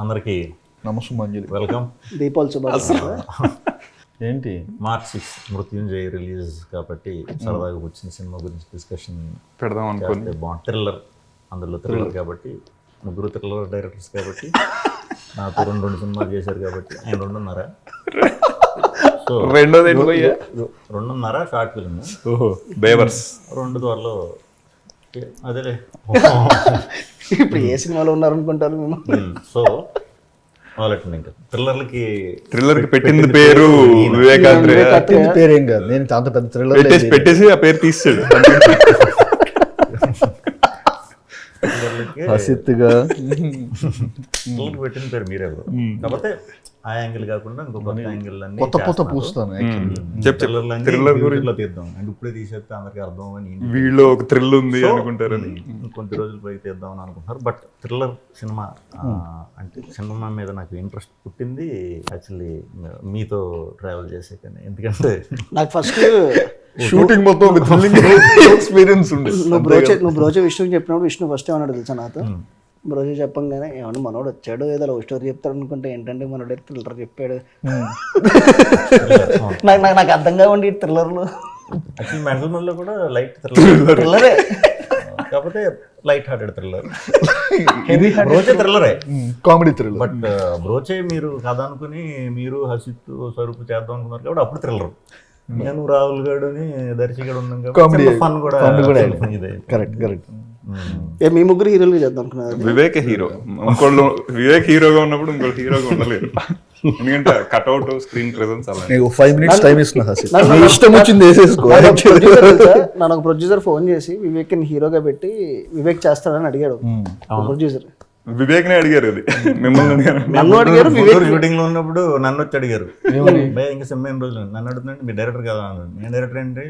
అందరికీ నమస్సుమాంజలి. వెల్కమ్. దీపావళి శుభాకాంక్షలు. ఏంటి మార్చ్ 6 మృత్యుంజయ్ రిలీజ్ కాబట్టి సరదాగా వచ్చిన సినిమా గురించి డిస్కషన్ పెడదాం అనుకోండి. బాగుంది. థ్రిల్లర్, అందులో థ్రిల్లర్ కాబట్టి ముగ్గురు థ్రిల్లర్ డైరెక్టర్స్ కాబట్టి నాతో రెండు సినిమాలు చేశారు కాబట్టి ఆయన 2.5. సో రెండోది ఏంటి భయ్యా? 2.5 షార్ట్ ఫిల్మ్, ఓహో బేవర్స్ 2 త్వరలో అదేలే. ఇప్పుడు ఏ సినిమాలో ఉన్నారనుకుంటారు మేము? సో వాళ్ళండి ఇంకా థ్రిల్లర్ కి పెట్టింది పేరు వివేకాంధ్రే. పెట్టింది పేరేం కాదు, నేను అంత పెద్ద థ్రిల్లర్ పెట్టేసి ఆ పేరు తీసాడు. హసిత్తుగా పెట్టిన పేరు మీరెవరు? కాకపోతే ఆ యాంగిల్ కాకుండా ఇంకో కొత్త యాంగిల్ అన్ని కొత్త కొత్త పూస్తాను. థ్రిల్లర్ గురించి తీద్దాం అంటే ఇప్పుడే తీసేస్తే అందరికి అర్థం అని వీళ్ళు ఒక థ్రిల్ ఉంది అనుకుంటారని కొద్ది రోజులు పై తీద్దాం అని అనుకుంటున్నారు. బట్ థ్రిల్లర్ సినిమా అంటే సినిమా మీద నాకు ఇంట్రెస్ట్ పుట్టింది యాక్చువల్లీ మీతో ట్రావెల్ చేసే కానీ. ఎందుకంటే నాకు ఫస్ట్ షూటింగ్ మొత్తం ఒక థ్రిల్లింగ్ ఎక్స్పీరియన్స్ ఉండే. నువ్వు బ్రోచే విష్ణుకి చెప్పినప్పుడు విష్ణు ఫస్ట్ ఏమన్నాడు తెలుసా నాతో? బ్రోచే చెప్పంగానే ఏమన్నా మనోడు వచ్చాడు ఏదో లవ్ స్టోరీ చెప్తాడు అనుకుంటే ఏంటంటే మనోడు థ్రిల్లర్ చెప్పాడు. నాకు అర్థంగా ఉండి థ్రిల్లర్లు యాక్చువల్లీ మెంటల్ మోడ్లో కూడా లైట్ థ్రిల్లర్, థ్రిల్లరే కాకపోతే లైట్ హార్టెడ్ థ్రిల్లర్. బ్రోచే థ్రిల్లరే, కామెడీ థ్రిల్లర్. బట్ బ్రోచే మీరు కథ అనుకుని మీరు హసిత్ స్వరూపు చేద్దాం అనుకున్నారు కాబట్టి అప్పుడు థ్రిల్లర్. నేను రాహుల్ గారుని దర్శకుడు ఉన్నాం కాబట్టి ఫన్ కూడా ఇదే. Correct correct. మీ ముగ్గురు హీరోలుగా చేద్దాం అనుకున్నారు. వివేక్ హీరో, ఇంకోళ్ళు వివేక్ హీరోగా ఉన్నప్పుడు ఇంకోటి హీరోగా ఉండలేరు. ఎందుకంటే కట్అవుట్ స్క్రీన్ ప్రెజెన్స్ అలా. నీకు 5 minutes టైం ఇస్తున్నా హసిత్, నీ ఇష్టం వచ్చింది వేసేసుకో. నన్ను ఒక ప్రొడ్యూసర్ ఫోన్ చేసి వివేక్ ని హీరోగా పెట్టి వివేక్ చేస్తాడని అడిగాడు ప్రొడ్యూసర్. వివేక్ నే అడిగారు, అది మిమ్మల్ని నన్ను అడిగారు. షూటింగ్ లో ఉన్నప్పుడు నన్ను వచ్చి అడిగారు, ఇంకా సినిమా రోజులు నన్ను అడుగుతుంటే మీ డైరెక్టర్ కదా అన్నాడు. నేను డైరెక్టర్ ఏంటి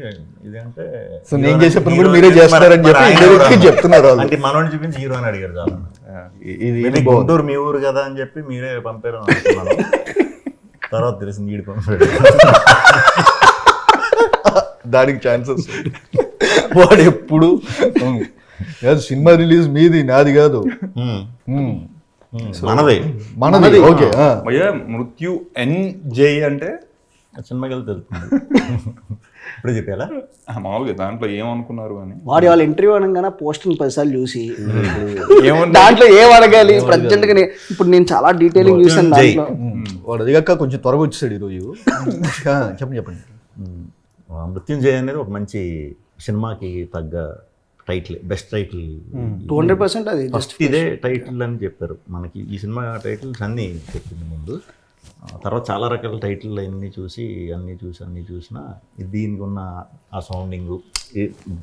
ఇదంటే సో నేను చేసే పని కూడా మీరే చేస్తారని చెప్పి చెప్తున్నారు. అంటే మనోని చూపించి హీరో అని అడిగారు. చాలా ఇది గుంటూరు మీ ఊరు కదా అని చెప్పి మీరే పంపారు అనుకున్నాను. తర్వాత తెలిసింది ఈడు పంపాడు. దానికి ఛాన్సెస్ వాడు ఎప్పుడు సినిమా రిలీజ్ మీది నాది కాదు, మనది. ఓకే, మృత్యు NJ అంటే సినిమాకి వెళ్తే తెలుస్తుంది. ఇప్పుడు చెప్పాలా మామూలుగా దాంట్లో ఏమనుకున్నారు అని. వాడి వాళ్ళ ఇంటర్వ్యూ అనగానే పోస్టర్ 10 సార్లు చూసి దాంట్లో ఏం అడగాలి ప్రజెంట్ గా ఇప్పుడు నేను చాలా డీటెయిలింగ్ చూసాను దాంట్లో. వాడు అదిగాక కొంచెం త్వరగా వచ్చేసాడు ఈరోజు. చెప్పండి. మృత్యుంజయ అనేది ఒక మంచి సినిమాకి తగ్గ టైటిల్, బెస్ట్ టైటిల్ 200%. అది ఫస్ట్ ఇదే టైటిల్ అని చెప్పారు మనకి. ఈ సినిమా టైటిల్స్ అన్నీ చెప్పింది ముందు, తర్వాత చాలా రకాల టైటిల్ అన్నీ చూసినా దీనికి ఉన్న ఆ సౌండింగు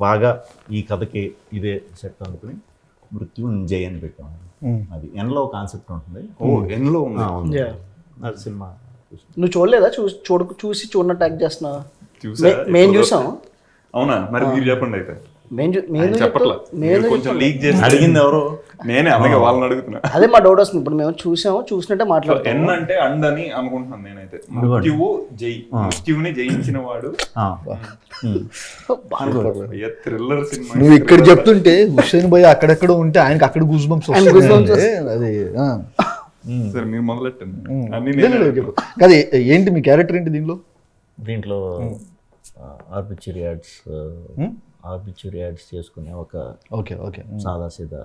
బాగా ఈ కథకి ఇదే సెట్ అనుకుని మృత్యుంజయ్ అని పెట్టాము. అది ఎన్లో కాన్సెప్ట్ ఉంటుంది. ఎన్లో అది సినిమా నువ్వు చూడలేదా? చూసి చూడన్న ట్యాగ్ చేస్తున్నా. మేము చూసాం. అవునా? మరి మీరు చెప్పండి అయితే. చెప్పట్లా, కొంచెం లీక్ చేసి అడిగింది ఎవరు? నేనే, అలాగే వాళ్ళని అడుగుతున్నా. అదే మా డౌట్ వస్తుంది. ఇప్పుడు మేము చూసినట్టే మాట్లాడుతాం. ఎన్ అంటే అండ్ అని అనుకుంటున్నాను నేనైతే. మృత్యువుని జయించిన వాడు. థ్రిల్లర్ సినిమా నువ్వు ఇక్కడ చెప్తుంటే హుస్సేన్ భాయ్ అక్కడెక్కడ ఉంటే ఆయనకి అక్కడ గూస్ బంప్స్ వస్తాయి. అది సరే మీరు మొదలెట్టండి. అది ఏంటి మీ క్యారెక్టర్ ఏంటి దీంట్లో ఆర్బిట్యూరీ యాడ్స్ చేసుకునే ఒక సాదా సీదా.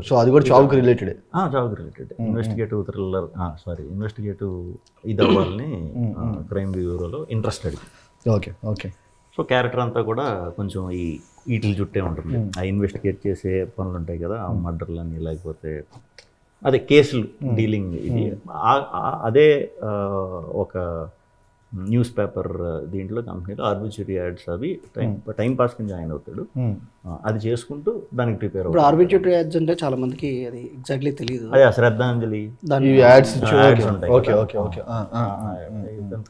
సో అది కూడా చావుకి రిలేటెడ్. ఇన్వెస్టిగేటివ్ ఇది అవ్వాలని క్రైమ్ బ్యూరోలో ఇంట్రెస్టెడ్. ఓకే. సో క్యారెక్టర్ అంతా కూడా కొంచెం వీటిల చుట్టే ఉంటుంది. ఆ ఇన్వెస్టిగేట్ చేసే పనులు ఉంటాయి కదా, మర్డర్లని లేకపోతే అదే కేసులు డీలింగ్. ఇది అదే ఒక న్యూస్ పేపర్ దీంట్లో కంపెనీలో ఆర్బిట్యూరీ యాడ్స్ అవి టైం పాస్ కింద జాయిన్ అవుతాడు. అది చేసుకుంటూ దానికి ప్రిపేర్ అవుతాడు. ఆర్బిట్యూరీ యాడ్స్ అంటే చాలా మందికి అది ఎగ్జాక్ట్లీ తెలియదు. అదే శ్రద్ధాంజలి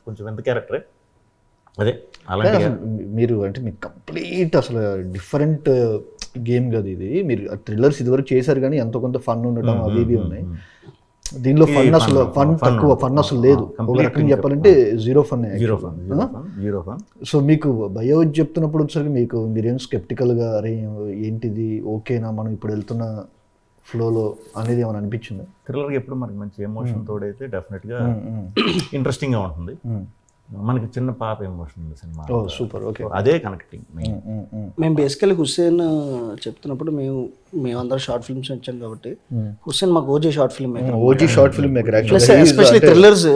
కొంచెం ఎంత క్యారెక్టరే అదే. అలాగే మీరు అంటే మీకు కంప్లీట్ అసలు డిఫరెంట్ గేమ్ కదా ఇది. మీరు థ్రిల్లర్స్ ఇదివరకు చేశారు కానీ ఎంతో కొంత ఫన్ ఉండటం అవి ఇవి ఉన్నాయి. దీనిలో ఫన్ అసలు లేదు. ఒక రకంగా చెప్పాలంటే జీరో ఫన్. సో మీకు భయ చెప్తున్నప్పుడు ఒకసారి మీరేం స్కెప్టికల్గా అరే ఏంటిది ఓకేనా మనం ఇప్పుడు వెళ్తున్న ఫ్లోలో అనేది ఏమైనా అనిపించింది? థ్రిల్లర్కి ఎప్పుడు మనకి మంచి ఎమోషన్ తోడైతే డెఫినెట్గా ఇంట్రెస్టింగ్గా ఉంటుంది. మనకి చిన్న పాప ఎమోషన్ ఉంది సినిమా, సూపర్. ఓకే, అదే కనెక్టింగ్. మేము బేసికలీ హుస్సేన్ చెప్తున్నప్పుడు మేమందరం షార్ట్ ఫిల్మ్స్ వచ్చాం కాబట్టి హుస్సేన్ మాకు OG short film maker. OG short film maker plus especially thrillers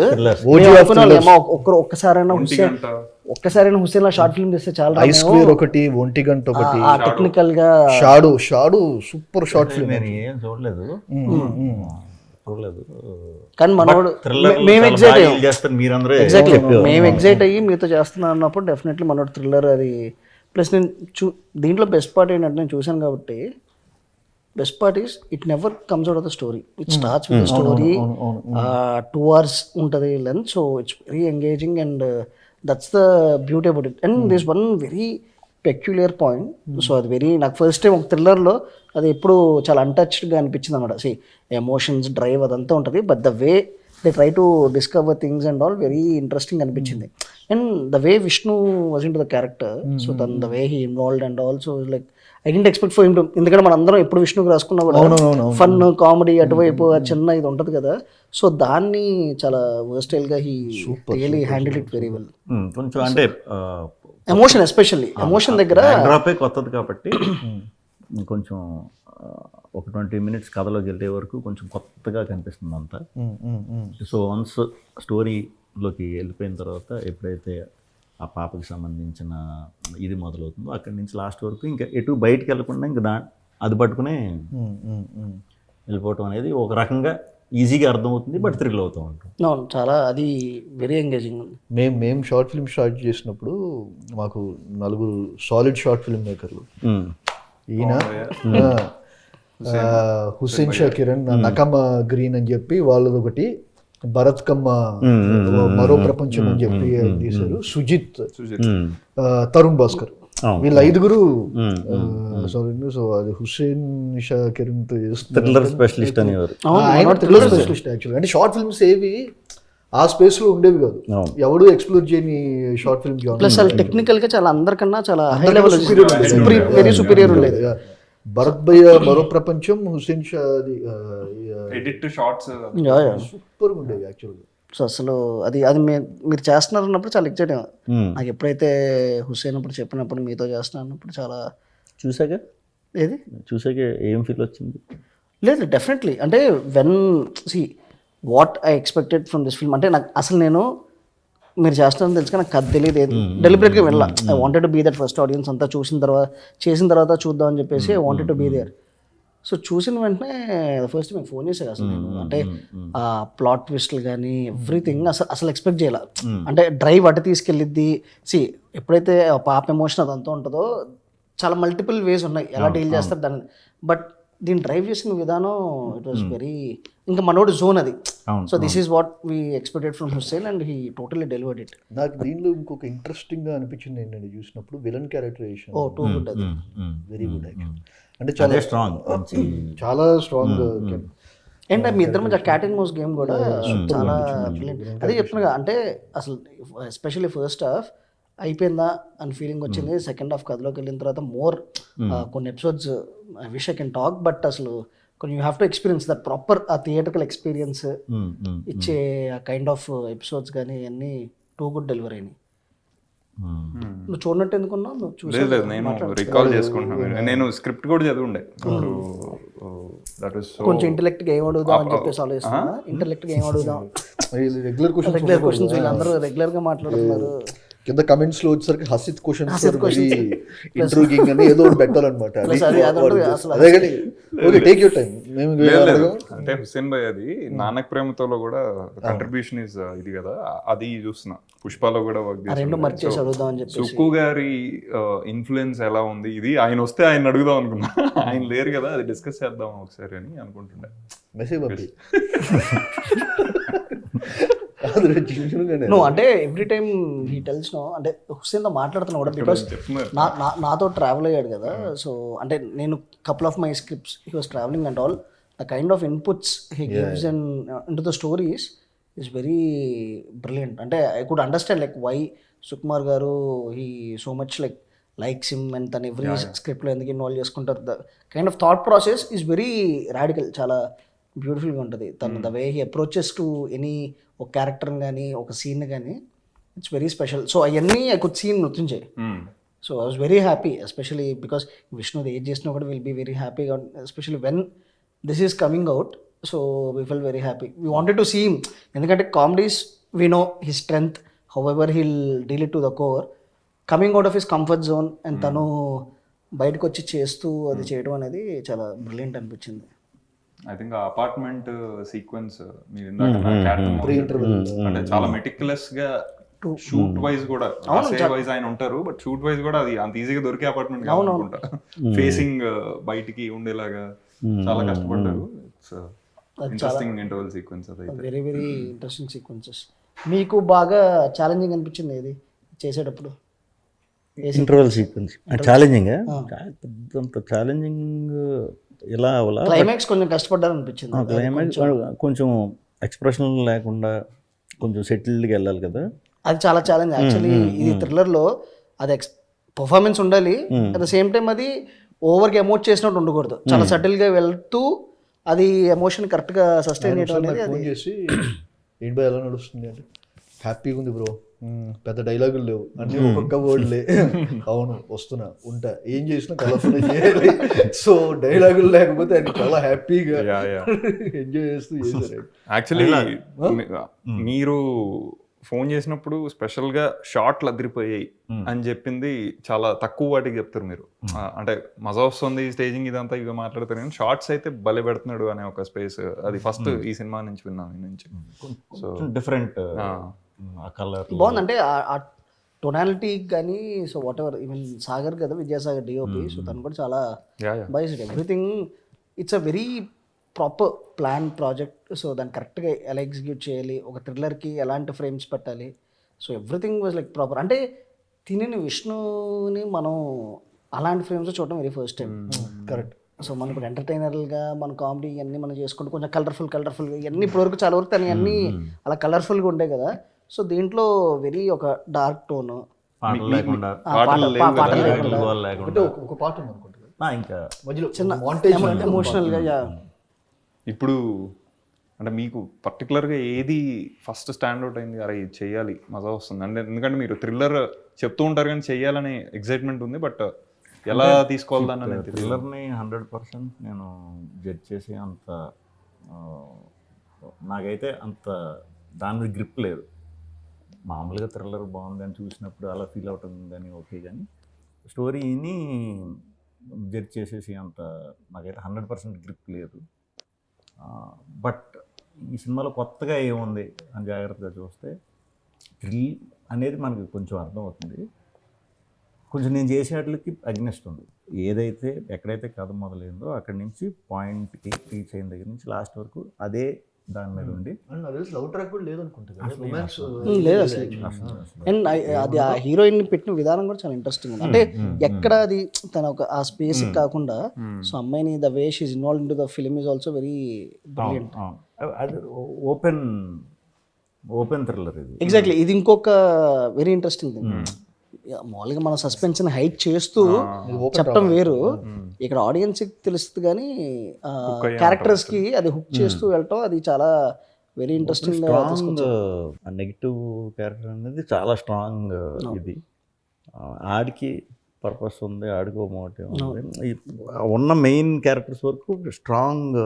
ఒక్కసారైనా హుస్సేన్ లా షార్ట్ ఫిల్మ్ చేస్తే చాలా. ఐ స్క్వేర్ ఒకటి, ఒంటి గంట ఒకటి, ఆ టెక్నికల్ గా షాడు సూపర్ షార్ట్ ఫిల్మ్. నేను ఏం చూడలేదు కానీ మనోడు మేము ఎగ్జైట్ అయ్యాం. మీరందరూ ఎగ్జాక్ట్లీ మేము ఎగ్జైట్ అయ్యి మీతో చేస్తున్నాను అన్నప్పుడు డెఫినెట్లీ మనోడు థ్రిల్లర్ అది. ప్లస్ నేను దీంట్లో బెస్ట్ పార్ట్ ఏంటంటే నేను చూశాను కాబట్టి best part is it never comes out of the story. It starts with story. 2 hours ఉంటుంది length. So it's very engaging and that's the beauty about it. And this one very peculiar point. So అది very నాకు first time ఒక థ్రిల్లర్లో అది ఎప్పుడు చాలా అన్టచ్డ్గా అనిపించింది అనమాట. C emotions drive అదంతా ఉంటుంది, but the way they try to discover things and all very interesting అనిపించింది. And the way Vishnu was in to the character, so the way he involved and also like I didn't expect for him to, ఎందుకంటే మన అందరం ఎప్పుడు విష్ణుకి రాసుకున్నా కూడా fun comedy అటువైపు చిన్న ఇది ఉంటుంది కదా. సో దాన్ని చాలా వర్స్టైల్గా he really handle it very well. కొంచెం అంటే ఎమోషన్ ఎస్పెషల్లీ ఎమోషన్ దగ్గర డ్రాపే కొత్తది కాబట్టి కొంచెం ఒక 20 minutes కథలోకి వెళ్ళే వరకు కొంచెం కొత్తగా కనిపిస్తుంది అంతా. సో వన్స్ స్టోరీలోకి వెళ్ళిపోయిన తర్వాత ఎప్పుడైతే ఆ పాపకి సంబంధించిన ఇది మొదలవుతుందో అక్కడి నుంచి లాస్ట్ వరకు ఇంకా ఎటు బయటికి వెళ్ళకుండా ఇంకా అది పట్టుకునే వెళ్ళిపోవటం అనేది ఒక రకంగా ఈజీగా అర్థమవుతుంది, బట్ థ్రిల్ అవుతూ ఉంటుంది. అవును, చాలా అది వెరీ ఎంగేజింగ్ ఉంది. మేము షార్ట్ ఫిల్మ్ స్టార్ట్ చేసినప్పుడు మాకు 4 సాలిడ్ షార్ట్ ఫిల్మ్ మేకర్లు, ఈయన హుస్సేన్ షా కిరణ్, నకమ గ్రీన్ అని చెప్పి వాళ్ళది ఒకటి, భరత్ కమ్మ మరో ప్రపంచం అని చెప్పి తీశారు, సుజిత్, తరుణ్ భాస్కర్, వీళ్ళ 5గురు. సో అది హుస్సేన్ షా కిరణ్ తో థ్రిల్లర్ స్పెషలిస్ట్ అనేవారు. ఆయన థ్రిల్లర్ స్పెషలిస్ట్ యాక్చువల్గా. అంటే షార్ట్ ఫిల్మ్స్ ఏవి ఆ స్పేస్ లో ఉండేవి కాదు, ఎవడు ఎక్స్ప్లోర్ చేయని షార్ట్ ఫిల్మ్. ప్లస్ చాలా టెక్నికల్ గా చాలా అందరికన్నా చాలా హై లెవెల్ వెరీ సుపీరియర్ ఉండేది. భరత్ భయ్య మరో ప్రపంచం, Hussain Shah edit shorts super ఉండేవి యాక్చువల్గా. సో అసలు అది అది మీరు చేస్తున్నారు అన్నప్పుడు చాలా ఎక్సైట్ అయ్యాను. నాకు ఎప్పుడైతే హుస్సేన్ అప్పుడు చెప్పినప్పుడు మీతో చేస్తున్నా అన్నప్పుడు చాలా చూసాక ఏం ఫీల్ వచ్చింది? లేదు డెఫినెట్లీ, అంటే when see what I expected from this film, అంటే నాకు అసలు నేను మీరు చేస్తున్నారని తెలుసు కానీ నాకు కథ తెలియదు, డెలిబరేట్గా వెళ్ళా. I wanted to be that first audience అంతా చేసిన తర్వాత చూద్దాం అని చెప్పేసి I wanted to be there. So చూసిన వెంటనే ఫస్ట్ మీకు ఫోన్ చేశాను అసలు నేను, అంటే ఆ ప్లాట్ ట్విస్ట్లు కానీ ఎవ్రీథింగ్ అసలు ఎక్స్పెక్ట్ చేయాల. అంటే డ్రైవ్ అటు తీసుకెళ్ళిద్ది. సి ఎప్పుడైతే పాప ఎమోషన్ అదంతా ఉంటుందో చాలా మల్టిపుల్ వేస్ ఉన్నాయి ఎలా డీల్ చేస్తారు దాన్ని, బట్ దీన్ని డ్రైవ్ చేసిన విధానం ఇట్ వాస్ వెరీ ఇంకా మనోడి జోన్ అది. So this is what we expected from Hussain and he totally delivered it. నాకు దీనిలో ఇంకొక ఇంట్రెస్టింగ్ గా అనిపించింది ఏంటంటే చూసినప్పుడు విలన్ క్యారెక్టరైజేషన్ టూ గుడ్ అది, వెరీ గుడ్ యాక్చువల్. అంటే చాలా స్ట్రాంగ్, చాలా స్ట్రాంగ్. అండ్ మీ ఇద్దరి మధ్య క్యాట్ అండ్ మౌస్ గేమ్ కూడా చాలా అదే చెప్తున్నా. అంటే అసలు ఎస్పెషల్లీ ఫస్ట్ హాఫ్ అయిపోయిందా అని ఫీలింగ్ వచ్చింది. సెకండ్ హాఫ్ కథలోకి వెళ్ళిన తర్వాత మోర్ కొన్ని episodes I wish I can talk, but అసలు కొన్ని you have to experience that proper ఆ థియేటర్కల్ ఎక్స్పీరియన్స్ ఇచ్చే ఆ కైండ్ ఆఫ్ ఎపిసోడ్స్ కానీ అన్నీ టూ గుడ్ డెలివరీ అయినాయి. నువ్వు చూడనట్టు ఎందుకున్నావు? నువ్వు చూసి నేను రికాల్ చేసుకుంటున్నాను. నేను స్క్రిప్ట్ కూడా చదివిండే. కొంచెం ఇంటెలెక్ట్గా ఏం అడుగుదాం అని చెప్పేసి ఆలోచిస్తున్నా. ఇంటెలెక్ట్గా ఏం అడుగుదాం, రెగ్యులర్ క్వశ్చన్స్ వీళ్ళందరూ రెగ్యులర్గా మాట్లాడుతున్నారు. కింద కమెంట్స్ లో వచ్చేసరికి హసిత్ క్వశ్చన్స్ ఇంట్రూగింగ్ అని ఏదో ఒకటి పెట్టాలన్నమాట. అదే కానీ ఓకే, టేక్ యూర్ టైం. అంటే హుస్సేన్ భాయ్ అది నానక్ ప్రేమతోలో కూడా కంట్రిబ్యూషన్ ఇస్ ఇది కదా, అది చూస్తున్నా. పుష్పలో కూడా వర్క్ చేసి సుక్కు గారి ఇన్ఫ్లుయెన్స్ ఎలా ఉంది, ఇది ఆయన వస్తే ఆయన అడుగుదాం అనుకున్నా. ఆయన లేరు కదా, అది డిస్కస్ చేద్దాం ఒకసారి అని అనుకుంటుండే. మెసేజ్ పంపి. నువ్వు అంటే every time he tells no, అంటే హుస్సేన్తో మాట్లాడుతున్నా కూడా బికాస్ నాతో ట్రావెల్ అయ్యాడు కదా. సో అంటే నేను couple of my scripts he was travelling and all the kind of inputs he gives and in to the stories is very brilliant. అంటే I could understand like why Sukumar garu he so much like likes him and తను every స్క్రిప్ట్లో ఎందుకు involve చేసుకుంటారు. The kind of thought process is very radical, చాలా బ్యూటిఫుల్గా ఉంటుంది. తను the way he approaches to any ఒక క్యారెక్టర్ని కానీ ఒక సీన్ కానీ ఇట్స్ వెరీ స్పెషల్. సో అవన్నీ I could seen Mrityunjay. So I was very happy, especially because విష్ణుది ఏజ్ చేసినా కూడా విల్ బీ వెరీ హ్యాపీగా, especially when this is coming out. So we fell very happy, we wanted to see him. ఎందుకంటే comedies we know his strength, however he'll deal it to the core, coming out of his comfort zone and తను బయటకు వచ్చి చేస్తూ అది చేయడం అనేది చాలా brilliant అనిపించింది. ఐ థింక్ ఆ అపార్ట్మెంట్ సీక్వెన్స్ మీరు ఇందాక నా character అంటే చాలా మెటిక్యులస్ గా షూట్ వైజ్ కూడా వైజ్ ఆయన ఉంటారు, బట్ షూట్ వైజ్ కూడా అది అంత ఈజీగా దొరికే అపార్ట్మెంట్ కావాలనుకుంటా. ఫేసింగ్ బయటికి ఉండేలాగా చాలా కష్టపడ్డారు. ఇంట్రెస్టింగ్ ఇంటర్వల్ సీక్వెన్స్ అది. Very very interesting sequences. మీకు బాగా ఛాలెంజింగ్ అనిపించింది ఏది చేసేటప్పుడు? ఇంటర్వల్ సీక్వెన్స్ ఛాలెంజింగ్, అంత ఛాలెంజింగ్ ఇలా అవలా. క్లైమాక్స్ కొంచెం కష్టపడ్డారు అనిపించింది. క్లైమాక్స్ కొంచెం ఎక్స్ప్రెషన్ లేకుండా కొంచెం సెటిల్డ్గా వెళ్ళాలి కదా, అది చాలా ఛాలెంజ్ యాక్చువల్లీ. ఇది థ్రిల్లర్లో అది పర్ఫార్మెన్స్ ఉండాలి, అట్ ద సేమ్ టైం అది ఓవర్గా ఎమోట్ చేసినట్టు ఉండకూడదు, చాలా సటిల్గా వెళ్తూ అది ఎమోషన్ కరెక్ట్గా సస్టైన్ చేయడం అనేది. ఫోన్ చేసి ఏంటి బై ఎలా నడుస్తుంది అంటే, హ్యాపీగా ఉంది బ్రో, పెద్ద డైలాగులు లేవు, అన్ని ఒక్కొక్క వర్డ్లే, అవును వస్తున్నా ఉంటా, ఏం చేసినా కలర్ఫుల్ చేయాలి. సో డైలాగులు లేకపోతే ఆయన చాలా హ్యాపీగా ఎంజాయ్ చేస్తూ చేశారు. యాక్చువల్లీ మీరు ఫోన్ చేసినప్పుడు స్పెషల్ గా షార్ట్లు అదిరిపోయాయి అని చెప్పింది చాలా తక్కువ వాటికి చెప్తారు మీరు. అంటే మజా వస్తుంది స్టేజింగ్ ఇదంతా ఇక మాట్లాడతారు, కానీ షార్ట్స్ అయితే భలే పెడుతున్నాడు అనే ఒక స్పేస్ అది ఫస్ట్ ఈ సినిమా నుంచి విన్నాను ఈ నుంచి. సో డిఫరెంట్ కలర్ బాగుంది. అంటే ఆ టొనాలిటీ కానీ, so what ever, even Sagar కదా విద్యాసాగర్ డిఓపి, సో తను కూడా చాలా బాగా everything. It's a very proper plan project. So దాన్ని కరెక్ట్గా ఎలా ఎగ్జిక్యూట్ చేయాలి, ఒక థ్రిల్లర్కి ఎలాంటి ఫ్రేమ్స్ పెట్టాలి, so everything was like proper. అంటే తిని విష్ణుని మనం అలాంటి ఫ్రేమ్స్ చూడటం very first time. Correct. So మనం ఇప్పుడు ఎంటర్టైనర్గా మన కామెడీ ఇవన్నీ మనం చేసుకుంటూ కొంచెం కలర్ఫుల్గా ఇవన్నీ ఇప్పటివరకు చాలా వరకు తను అన్నీ అలా కలర్ఫుల్గా ఉంటాయి కదా. సో దీంట్లో వెరీ ఒక డార్క్ టోన్, పాటలు లేకుండా ఒక పాట ఉంది అనుకుంటుంది ఇంకా మధ్యలో చిన్న ఎమోషనల్గా. ఇప్పుడు అంటే మీకు పర్టికులర్గా ఏది ఫస్ట్ స్టాండ్అవుట్ అయింది, అరే ఇది చెయ్యాలి మజా వస్తుంది అంటే? ఎందుకంటే మీరు థ్రిల్లర్ చెప్తూ ఉంటారు కానీ చెయ్యాలనే ఎక్సైట్మెంట్ ఉంది, బట్ ఎలా తీసుకోవాలని థ్రిల్లర్ని 100% నేను జడ్జ్ చేసి అంత నాకైతే అంత దాని మీద గ్రిప్ లేదు. మామూలుగా థ్రిల్లర్ బాగుంది అని చూసినప్పుడు అలా ఫీల్ అవటం కానీ ఓకే, కానీ స్టోరీని జడ్జ్ చేసేసి అంత నాకైతే 100% గ్రిప్ లేదు. బట్ ఈ సినిమాలో కొత్తగా ఏముంది అని జాగ్రత్తగా చూస్తే థ్రిల్ అనేది మనకి కొంచెం అర్థమవుతుంది. కొంచెం నేను చేసేట్లకి అగ్నెస్ట్ ఉంది. ఏదైతే ఎక్కడైతే కథ మొదలైందో అక్కడి నుంచి పాయింట్కి రీచ్ అయిన దగ్గర నుంచి లాస్ట్ వరకు అదే దాని మీద ఉండి లవ్ ట్రాక్ కూడా లేదనుకుంటుంది లేదు అసలు. అండ్ అది ఆ హీరోయిన్ పెట్టిన విధానం కూడా చాలా ఇంట్రెస్టింగ్ ఉంది. అంటే ఎక్కడ అది తన ఒక ఆ స్పేస్ కాకుండా, సో అమ్మాయిని the way she is involved in to the film is also very brilliant. అది ఓపెన్ థ్రిల్లర్ ఇది. ఎగ్జాక్ట్లీ, ఇది ఇంకొక వెరీ ఇంట్రెస్టింగ్ థింగ్. మామూలుగా మన సస్పెన్షన్ హైట్ చేస్తూ చెప్పడం వేరు, ఇక్కడ ఆడియన్స్కి తెలుస్తుంది కానీ క్యారెక్టర్స్కి అది హుక్ చేస్తూ వెళ్ళటం అది చాలా వెరీ ఇంట్రెస్టింగ్. నెగిటివ్ క్యారెక్టర్ అనేది చాలా స్ట్రాంగ్. ఇది ఆడికి పర్పస్ ఉంది, ఆడికి మోటివ్ ఉంది, ఉన్న మెయిన్ క్యారెక్టర్స్ వరకు స్ట్రాంగ్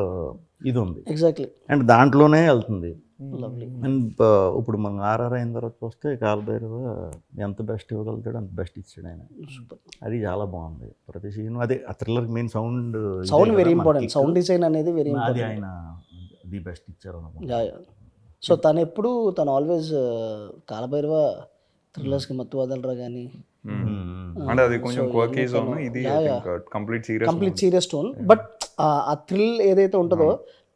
ఇది ఉంది. ఎగ్జాక్ట్లీ, అండ్ దాంట్లోనే వెళ్తుంది. అండ్ ఇప్పుడు మనం ఆర్ఆర్ అయిన తర్వాత వస్తే కాలభైరవ ఎంత బెస్ట్ ఇవ్వగలుగుతాడు అంత బెస్ట్ ఇచ్చాడు ఆయన. అది చాలా బాగుంది ప్రతి సీన్. అదే ఆ thriller main sound very important. Sound design అనేది వెరీ ఇంపార్టెంట్. అది ఆయన ది బెస్ట్ ఇచ్చారు అన్నమాట. సో తను ఆల్వేస్ కాలభైరవ థ్రిల్లర్స్కి మత్తు వదలరా కానీ అంటే అది కొంచెం క్వర్కీ జోన్, ఇది కంప్లీట్ సీరియస్ టోన్. బట్ ఆ థ్రిల్ ఏదైతే ఉంటుందో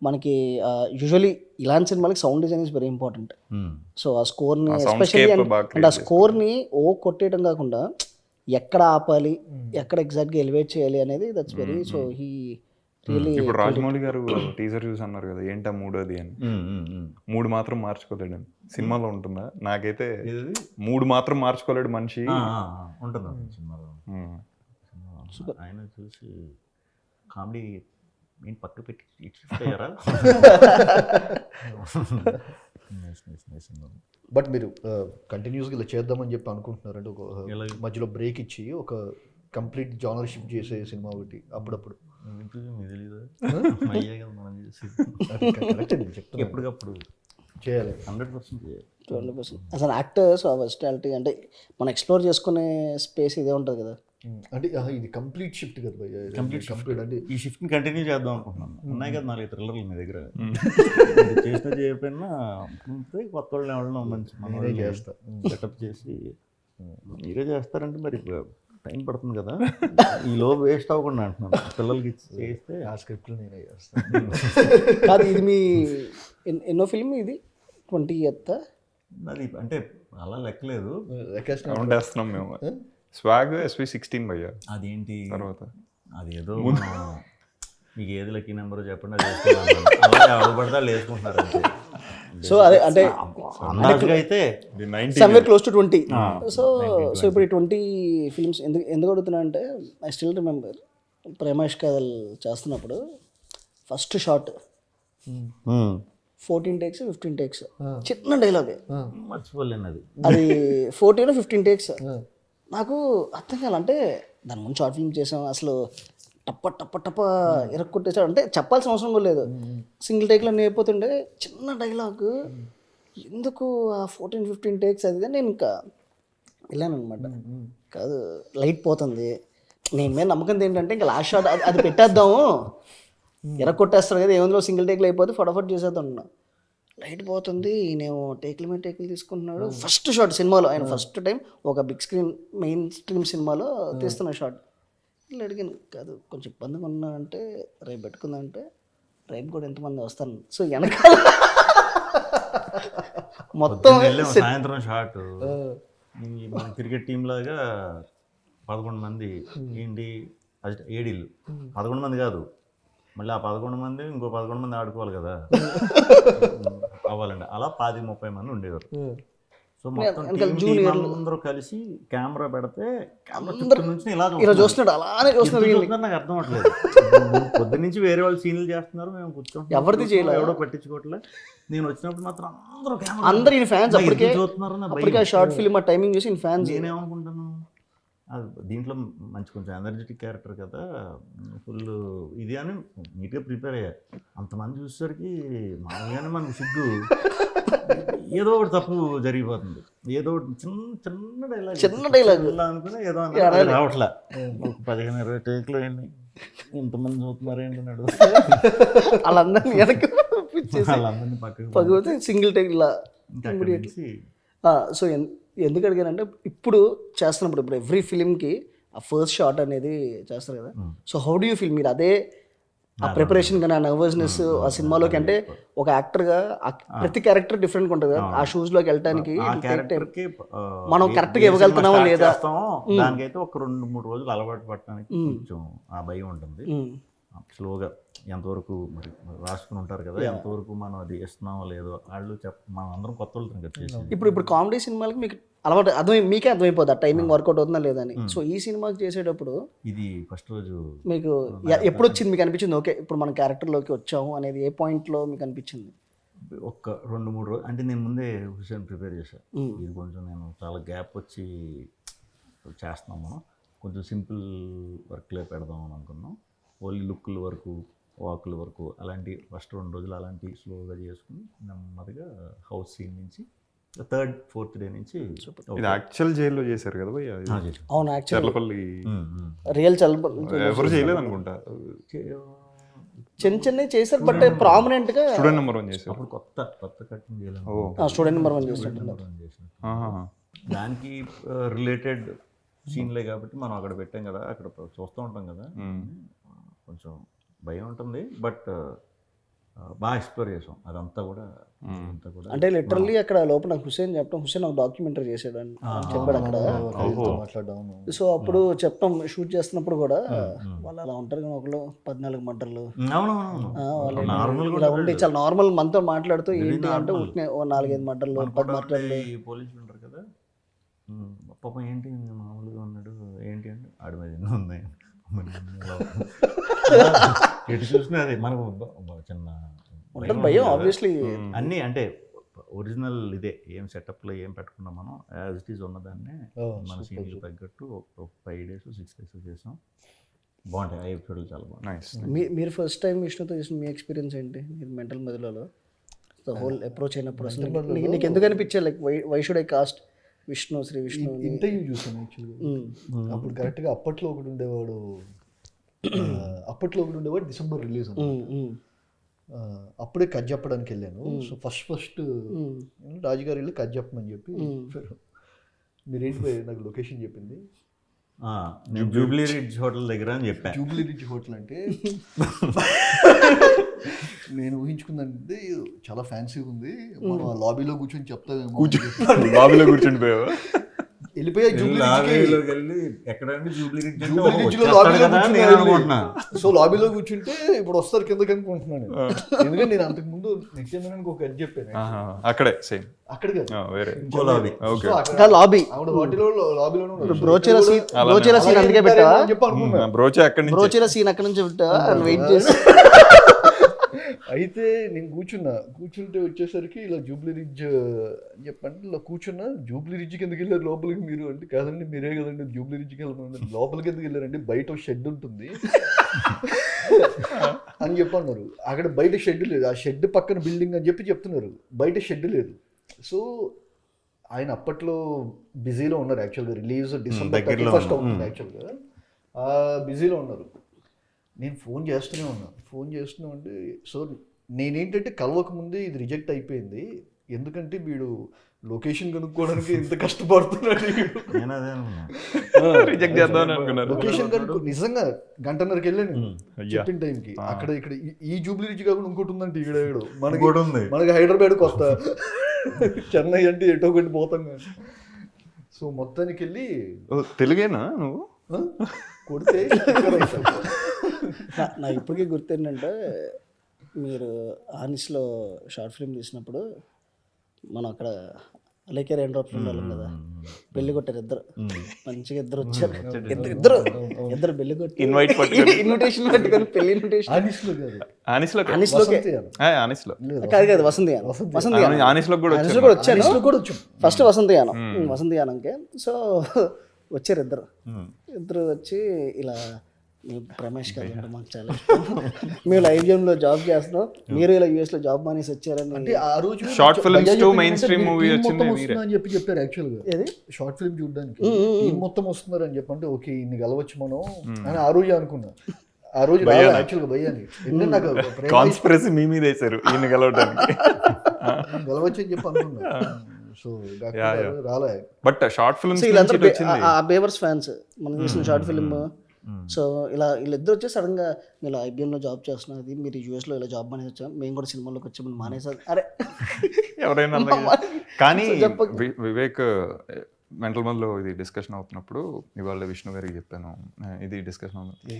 మనకి యూజువలీ ఇలాంటి సినిమాలకి sound design is very important. So ఆ స్కోర్ని ఎస్పెషల్లీ అండ్ ఆ స్కోర్ని కొట్టేయడం కాకుండా ఎక్కడ ఆపాలి, ఎక్కడ ఎగ్జాక్ట్గా ఎలివేట్ చేయాలి అనేది that's very. So he really ఇప్పుడు రాజమౌళి గారు టీజర్ చూసి అన్నారు కదా ఏంటా మూడోది అని. 3 మాత్రం మార్చుకోలేడు అని సినిమాలో ఉంటుందా? నాకైతే 3 మాత్రం మార్చుకోలేడు మనిషి ఉంటుంది సినిమాలో. ఆయన చూసి కామెడీ నేను పక్క పెట్టి ఇటు షిఫ్ట్ అయ్యారా. బట్ మీరు కంటిన్యూస్గా ఇలా చేద్దామని చెప్పి అనుకుంటున్నారు అంటే ఒక మధ్యలో బ్రేక్ ఇచ్చి ఒక కంప్లీట్ జానర్ షిఫ్ట్ చేసే సినిమా ఒకటి అప్పుడప్పుడు ఎప్పటికప్పుడు చేయాలి. 100% చేయాలి. 100%. అసలు యాక్టర్స్ ఆ వర్సిటాలిటీ అంటే మనం ఎక్స్ప్లోర్ చేసుకునే స్పేస్ ఇదే ఉంటుంది కదా. అంటే ఇది కంప్లీట్ షిఫ్ట్ కదా భయ్యా. కంప్లీట్ అంటే ఈ షిఫ్ట్ని కంటిన్యూ చేద్దాం అనుకుంటున్నాను. ఉన్నాయి కదా 4 థ్రిల్లర్లు మీ దగ్గర. చేసినా చేయకపోయినా కొత్త వాళ్ళు ఎవరైనా మంచి మనమే చేస్తా సెటప్ చేసి మీరే చేస్తారంటే మరి టైం పడుతుంది కదా. ఈ లో వేస్ట్ అవ్వకుండా అంటున్నాను. పిల్లలకి చేస్తే ఆ స్క్రిప్ట్లు నేనే చేస్తాను. కాదు ఇది మీ ఎన్నో ఫిల్మ్ ఇది 20th? అది అంటే అలా లెక్కలేదు. వేస్తున్నాం మేము. స్వాగ్ SP16 భయ్యా. అదేంటి తర్వాత అది ఏదో మీకు ఏది లక్కీ నెంబర్ చెప్పండి అది వేసుకున్నాను. అలా ఎవరు పడితే వాళ్ళు వేసుకుంటున్నారు అంతే. సో అదే అంటే అందాజుగా అయితే సమ్వేర్ క్లోజ్ టు 20. సో ఇప్పుడు ఈ 20 ఫిల్మ్స్ ఎందుకు అడుగుతున్నా అంటే ఐ స్టిల్ రిమెంబర్ ప్రేమేష్ కథల్ చేస్తున్నప్పుడు ఫస్ట్ షాట్ 14 takes 15 takes చిన్న డైలాగ్ మర్చిపోలేను. అది 14 or 15 takes. నాకు అర్థం కాలంటే దాని ముందు షార్ట్ ఫిల్మ్ చేసాం అసలు టప్ప టప్ప టప్ప ఇరక్కొట్టేసాడు అంటే చెప్పాల్సిన అవసరం కూడా లేదు. సింగిల్ టేక్లో నేర్పోతుండే చిన్న డైలాగ్ ఎందుకు ఆ 14-15 takes అది కానీ నేను ఇంకా వెళ్ళాను అనమాట. కాదు లైట్ పోతుంది నేను మీద నమ్మకం ఏంటంటే ఇంకా లాస్ట్ షాట్ అది పెట్టేద్దాము ఇరక్కొట్టేస్తాడు కదా ఏముందో సింగిల్ టేక్లో అయిపోతే ఫటాఫట్ చేసేద్దాం అన్నా. లైట్ పోతుంది నేను టేకుల మీద టేకులు తీసుకుంటున్నాడు. ఫస్ట్ షాట్ సినిమాలో ఆయన ఫస్ట్ టైం ఒక బిగ్ స్క్రీన్ మెయిన్ స్ట్రీమ్ సినిమాలో తీస్తున్న షాట్. ఇలా అడిగాను కాదు కొంచెం ఇబ్బందిగా ఉన్నా అంటే రేపు పెట్టుకుందా అంటే రేపు కూడా ఎంతమంది వస్తాను. సో వెనకాల మొత్తం సాయంత్రం షాట్ మన క్రికెట్ టీం లాగా 11 మంది ఏంటి ఏడీలు 11 మంది కాదు మళ్ళీ ఆ 11 మంది ఇంకో 11 మంది ఆడుకోవాలి కదా అవ్వాలండి. అలా 10-30 మంది ఉండేవారు. సో మొత్తం అందరూ కలిసి కెమెరా పెడితే కెమెరా నుంచి ఇలా చూస్తున్నాడు అలానే చూస్తున్నారు. నాకు అర్థం అవట్లేదు. పొద్దు నుంచి వేరే వాళ్ళు సీన్లు చేస్తున్నారు మేము కూర్చొని ఎవరిది చేయలేదు ఎవడో పట్టించుకోవట్లేదు. నేను వచ్చినప్పుడు మాత్రం అందరూ ఈయన ఫ్యాన్స్ అప్పటికే చూస్తున్నారు. షార్ట్ ఫిల్మ్ ఆ టైమింగ్ చూసి ఫ్యాన్స్. నేనేమనుకుంటాను అది దీంట్లో మంచి కొంచెం ఎనర్జెటిక్ క్యారెక్టర్ కదా ఫుల్ ఇది అని నీట్గా ప్రిపేర్ అయ్యా. అంతమంది చూసేసరికి మామూలుగానే మనకు సిగ్గు ఏదో ఒకటి తప్పు జరిగిపోతుంది. ఏదో ఒకటి చిన్న డైలాగ్ అనుకుని ఏదో రావట్లే. 15-20 టేక్లు అయింది ఇంతమంది చూస్తున్నారేంటి అన్నాడు. వాళ్ళందరినీ వాళ్ళందరినీ పక్కకు సింగిల్ టేక్ ఇలా. సో ఎందుకు అడిగానంటే ఇప్పుడు చేస్తున్నప్పుడు ఇప్పుడు ఎవ్రీ ఫిలింకి ఆ ఫస్ట్ షాట్ అనేది చేస్తారు కదా. So how do you feel మీరు అదే ఆ ప్రిపరేషన్ కానీ ఆ నర్వస్నెస్ ఆ సినిమాలోకి అంటే ఒక యాక్టర్గా ప్రతి క్యారెక్టర్ డిఫరెంట్గా ఉంటుంది కదా. ఆ షూస్లోకి వెళ్ళడానికి మనం కరెక్ట్గా ఇవ్వగలుగుతున్నామా లేదా దానికైతే ఒక 2-3 రోజులు అలవాటు పడటానికి కొంచెం ఆ భయం ఉంటుంది. స్లోగా ఎంతవరకు మరి రాసుకుని ఉంటారు కదా ఎంతవరకు మనం అది ఇస్తున్నామో లేదో వాళ్ళు మనం అందరం కొత్త వాళ్ళతో వచ్చేసి ఇప్పుడు కామెడీ సినిమాలకి మీకు అలవాటు మీకే అర్థమైపోతుంది ఆ టైమింగ్ వర్కౌట్ అవుతుందా లేదా అని. సో ఈ సినిమాకి చేసేటప్పుడు ఇది ఫస్ట్ రోజు మీకు ఎప్పుడు వచ్చింది మీకు అనిపించింది ఓకే ఇప్పుడు మన క్యారెక్టర్లోకి వచ్చాము అనేది ఏ పాయింట్లో మీకు అనిపించింది? ఒక 2-3 రోజులు అంటే నేను ముందే హుసేన్ ప్రిపేర్ చేశాను. ఇది కొంచెం నేను చాలా గ్యాప్ వచ్చి చేస్తున్నాము కొంచెం సింపుల్ వర్క్లే పెడదాం అని అనుకున్నాం. ఓన్లీ లుక్కుల వరకు వాకుల వరకు అలాంటి ఫస్ట్ 2 రోజులు అలాంటి స్లోగా చేసుకుని నెమ్మదిగా హౌస్ సీన్ నుంచి 3rd-4th డే నుంచి ఇది యాక్చువల్ జైల్లో చేశారు కదా భయ్యా. అవును చర్లపల్లి రియల్ చర్లపల్లి ఎవరు చేయలేదు అనుకుంటా. చిన్న చేశారు బట్ ప్రామినెంట్ గా స్టూడెంట్ నెంబర్ 1 చేశారు. అప్పుడు కొత్త కట్టింగ్ చేయాలి. స్టూడెంట్ నెంబర్ 1 చేశారు. దానికి రిలేటెడ్ సీన్లే కాబట్టి మనం అక్కడ పెట్టాం కదా అక్కడ చూస్తూ ఉంటాం కదా కొంచెం భయం ఉంటుంది. బట్ బాగా ఎక్స్ప్లోర్ చేసాం అదంతా కూడా. అంటే లిటరల్లీ అక్కడ లోపల నాకు హుసేన్ ఒక డాక్యుమెంటరీ చేసాడు అని చెప్పాడు అక్కడ. మాట్లాడదాం. సో అప్పుడు చెప్తాం షూట్ చేస్తున్నప్పుడు కూడా వాళ్ళు అలా ఉంటారు కానీ ఒకళ్ళు 14 మర్డర్లు వాళ్ళు ఇలా ఉండి చాలా నార్మల్ మనతో మాట్లాడుతూ ఏంటి అంటే ఉంటే 4-5 మర్డర్లు 10 మర్డర్లు. పోలీసులు ఉంటారు కదా, పాపం ఏంటి మామూలుగా ఉన్నాడు ఏంటి అంటే ఆడి మీద ఎన్నో ఉన్నాయి ఎటు చూసినా అది మనకు చిన్న ఉంటుంది భయం ఆబ్వియస్లీ. అన్నీ అంటే ఒరిజినల్ ఇదే, ఏం సెటప్లో ఏం పెట్టుకున్నాం మనం యాజ్ ఇట్ ఈజ్ ఉన్నదాన్నే మన సీన్కి తగ్గట్టు ఒక 5 days 6 days చేసాం. బాగుంటాయి ఆ ఎపిసోడ్లు, చాలా బాగుంటాయి. మీరు ఫస్ట్ టైం విష్ణుతో చేసిన మీ ఎక్స్పీరియన్స్ ఏంటి? మీరు మెంటల్ మెదడులో హోల్ అప్రోచ్ అయినప్పుడు అసలు నీకు ఎందుకు అనిపించారు like why should I cast Vishnu Sri Vishnu? Interview చూసాను యాక్చువల్గా. అప్పుడు కరెక్ట్గా అప్పట్లో ఒకటి ఉండేవాడు డిసెంబర్ రిలీజ్ అప్పుడే కట్ చెప్పడానికి వెళ్ళాను. సో ఫస్ట్ రాజుగారి వెళ్ళి కట్ చెప్పమని చెప్పి మీరేంటి నాకు లొకేషన్ చెప్పింది నేను జూబ్లీ రిడ్జ్ హోటల్ దగ్గర అని చెప్పాను. జూబ్లీ రిడ్జ్ హోటల్ అంటే నేను ఊహించుకుందంటే చాలా ఫ్యాన్సీగా ఉంది, మనం లాబీలో కూర్చొని చెప్తామేమో. లాబీలో కూర్చొని పోయావా? వెళ్ళిపోయా సో లాబీలో కూర్చుంటే ఇప్పుడు వస్తారు కిందకి అనుకుంటున్నాను. ఎందుకంటే నేను అంతకు ముందు నిత్యేంద్రానికి ఒక అది చెప్పాను అక్కడే సేమ్ అక్కడ లాబీ ఆవిడ హోటల్లో లాబీలోనే బ్రోచేల సీన్ అందుకే పెట్టావా? బ్రోచే అక్కడి నుంచి బ్రోచేల సీన్ అక్కడ నుంచి పెట్టా వెయిట్ చేసి. అయితే నేను కూర్చుంటే వచ్చేసరికి ఇలా జూబ్లీ రిడ్జ్ అని చెప్పండి, ఇలా కూర్చున్నా. జూబ్లీ రిడ్జ్కి ఎందుకు వెళ్ళారు లోపలికి మీరు అంటే, కాదండి మీరే కదండి జూబ్లీ రిడ్జ్కి వెళ్ళమని. లోపలికి ఎందుకు వెళ్ళారంటే బయట ఒక షెడ్ ఉంటుంది అని చెప్పన్నారు. అక్కడ బయట షెడ్ లేదు, ఆ షెడ్ పక్కన బిల్డింగ్ అని చెప్పి చెప్తున్నారు, బయట షెడ్ లేదు. సో ఆయన అప్పట్లో బిజీలో ఉన్నారు యాక్చువల్గా, రిలీజ్ December 31st అవుతుంది యాక్చువల్గా, బిజీలో ఉన్నారు. నేను ఫోన్ చేస్తూనే అంటే సో నేనేంటంటే కలవక ముందే ఇది రిజెక్ట్ అయిపోయింది, ఎందుకంటే వీడు లొకేషన్ కనుక్కోవడానికి ఎంత కష్టపడుతున్నాడు. రిజెక్ట్ చేద్దామని అనుకున్నాను. లొకేషన్ కనుక్కో నిజంగా 1.5 గంటకి వెళ్ళాను చెప్పిన టైంకి. అక్కడ ఇక్కడ ఈ జూబ్లీ రిడ్జ్ కాకుండా ఇంకోటి ఉందంటే ఇక్కడ మనకి హైదరాబాద్కి వస్తా, చెన్నై అంటే ఎటో ఒకటి పోతాం కానీ. సో మొత్తానికి వెళ్ళి తెలుగేనా నువ్వు కొడితే నా ఇప్పటికీ గుర్తు ఏంటంటే మీరు ఆనిస్లో షార్ట్ ఫిల్మ్ తీసినప్పుడు మనం అక్కడ అలేకే రెండు ఆప్షన్ వాళ్ళం కదా, పెళ్లి కొట్టారు ఇద్దరు, మంచిగా ఇద్దరు వచ్చారు, ఇద్దరు పెళ్లి కొట్టి ఇన్విటేషన్ పెట్టుకొని పెళ్లి ఇన్విటేషన్ కాదు వసంతయానం కూడా వచ్చాను ఫస్ట్ వసంతయానంకే. సో వచ్చారు ఇద్దరు వచ్చి ఇలా రమేష్ గారు మాకు చాలా మేము లైవ్ జోన్లో జాబ్ చేస్తున్నాం, మీరు ఇలా యూఎస్లో జాబ్ మానేసి వచ్చారని. అంటే ఆ రోజు short films to main stream movie వచ్చింది అని చెప్పారు యాక్చువల్గా. ఏది షార్ట్ ఫిల్మ్ చూడడానికి టీం మొత్తం వస్తున్నారు అని చెప్పంటే ఓకే ఇన్ని కలవచ్చు మనం అని ఆ రోజు అనుకున్నా. ఆ రోజు యాక్చువల్గా భయ్యాని నాకు కాన్స్పిరసీ మీ మీద వేశారు ఈయన కలవడానికి కలవచ్చు అని చెప్పి అనుకున్నా. సో రాలే. బట్ షార్ట్ ఫిల్మ్ బేవర్స్ ఫ్యాన్స్ మనం చేసిన షార్ట్ ఫిల్మ్. సో వీళ్ళిద్దరు వచ్చి సడన్ గా మీరు ఐబిఎంలో జాబ్ చేస్తున్నది, మీరు యూఎస్లో ఇలా జాబ్ మానేసి వచ్చాం, మేము కూడా సినిమాలోకి వచ్చామని మానేసారు. అరే ఎవరైనా కానీ వివేక్ మెంటల్ మధ్యలో ఇది డిస్కషన్ అవుతున్నప్పుడు ఇవాళ విష్ణు గారికి చెప్పాను, ఇది డిస్కషన్ అవుతుంది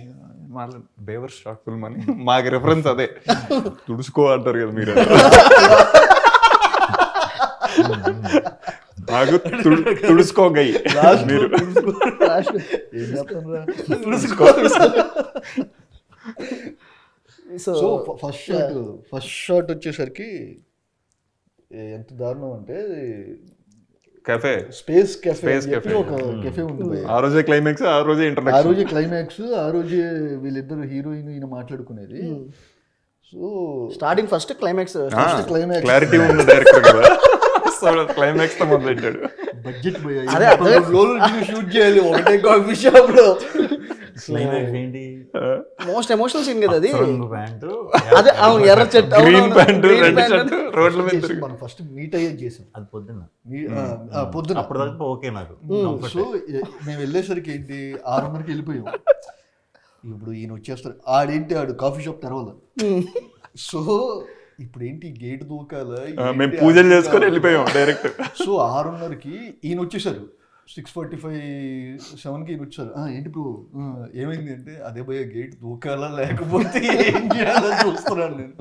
బేవర్ షార్ట్ ఫిల్మ్ అని, మాకు రిఫరెన్స్ అదే తుడుచుకో అంటారు కదా మీరు, నాకు తుడుచుకోగై మీరు సో ఫస్ట్ షాట్ వచ్చేసరికి ఎంత దారుణం అంటే కెఫే స్పేస్ కెఫే ఒక కెఫే ఉంటుంది. ఆ రోజే క్లైమాక్స్, ఆ రోజే వీళ్ళిద్దరు హీరోయిన్ ఈయన మాట్లాడుకునేది. So starting first climax clarity ఉంది డైరెక్టర్ కదా, క్లైమాక్స్ తో మొదలెట్టాడు. బడ్జెట్ షూట్ చేయాలి ఒకటే కాఫీ షాప్ లో. మోస్ట్ ఎమోషనల్ సీన్ కదా అది. అదే ఎర్ర చెట్టు గ్రీన్ ప్యాంటు రెడ్ షర్ట్ రోడ్ల మీద మనం ఫస్ట్ మీట్ అయ్యేది చేసాం. అది పొద్దున్న అప్పుడు ఓకే నాకు. సో మేము వెళ్ళేసరికి ఏంటి 6:30కి వెళ్ళిపోయాం. ఇప్పుడు ఈయన వచ్చేస్తారు, ఆడు కాఫీ షాప్ తెరవాలి, సో ఇప్పుడు ఏంటి గేట్ దూకాలా మేము పూజలు చేసుకొని వెళ్ళిపోయాం డైరెక్ట్. సో 6:30కి ఈయన వచ్చేసారు, 6:45, 7కి ఈయన వచ్చారు. ఏంటి బ్రో ఏమైంది అంటే, అదే భయ గేట్ దూకాలా లేకపోతే ఏం చేయాలని చూస్తున్నాను నేను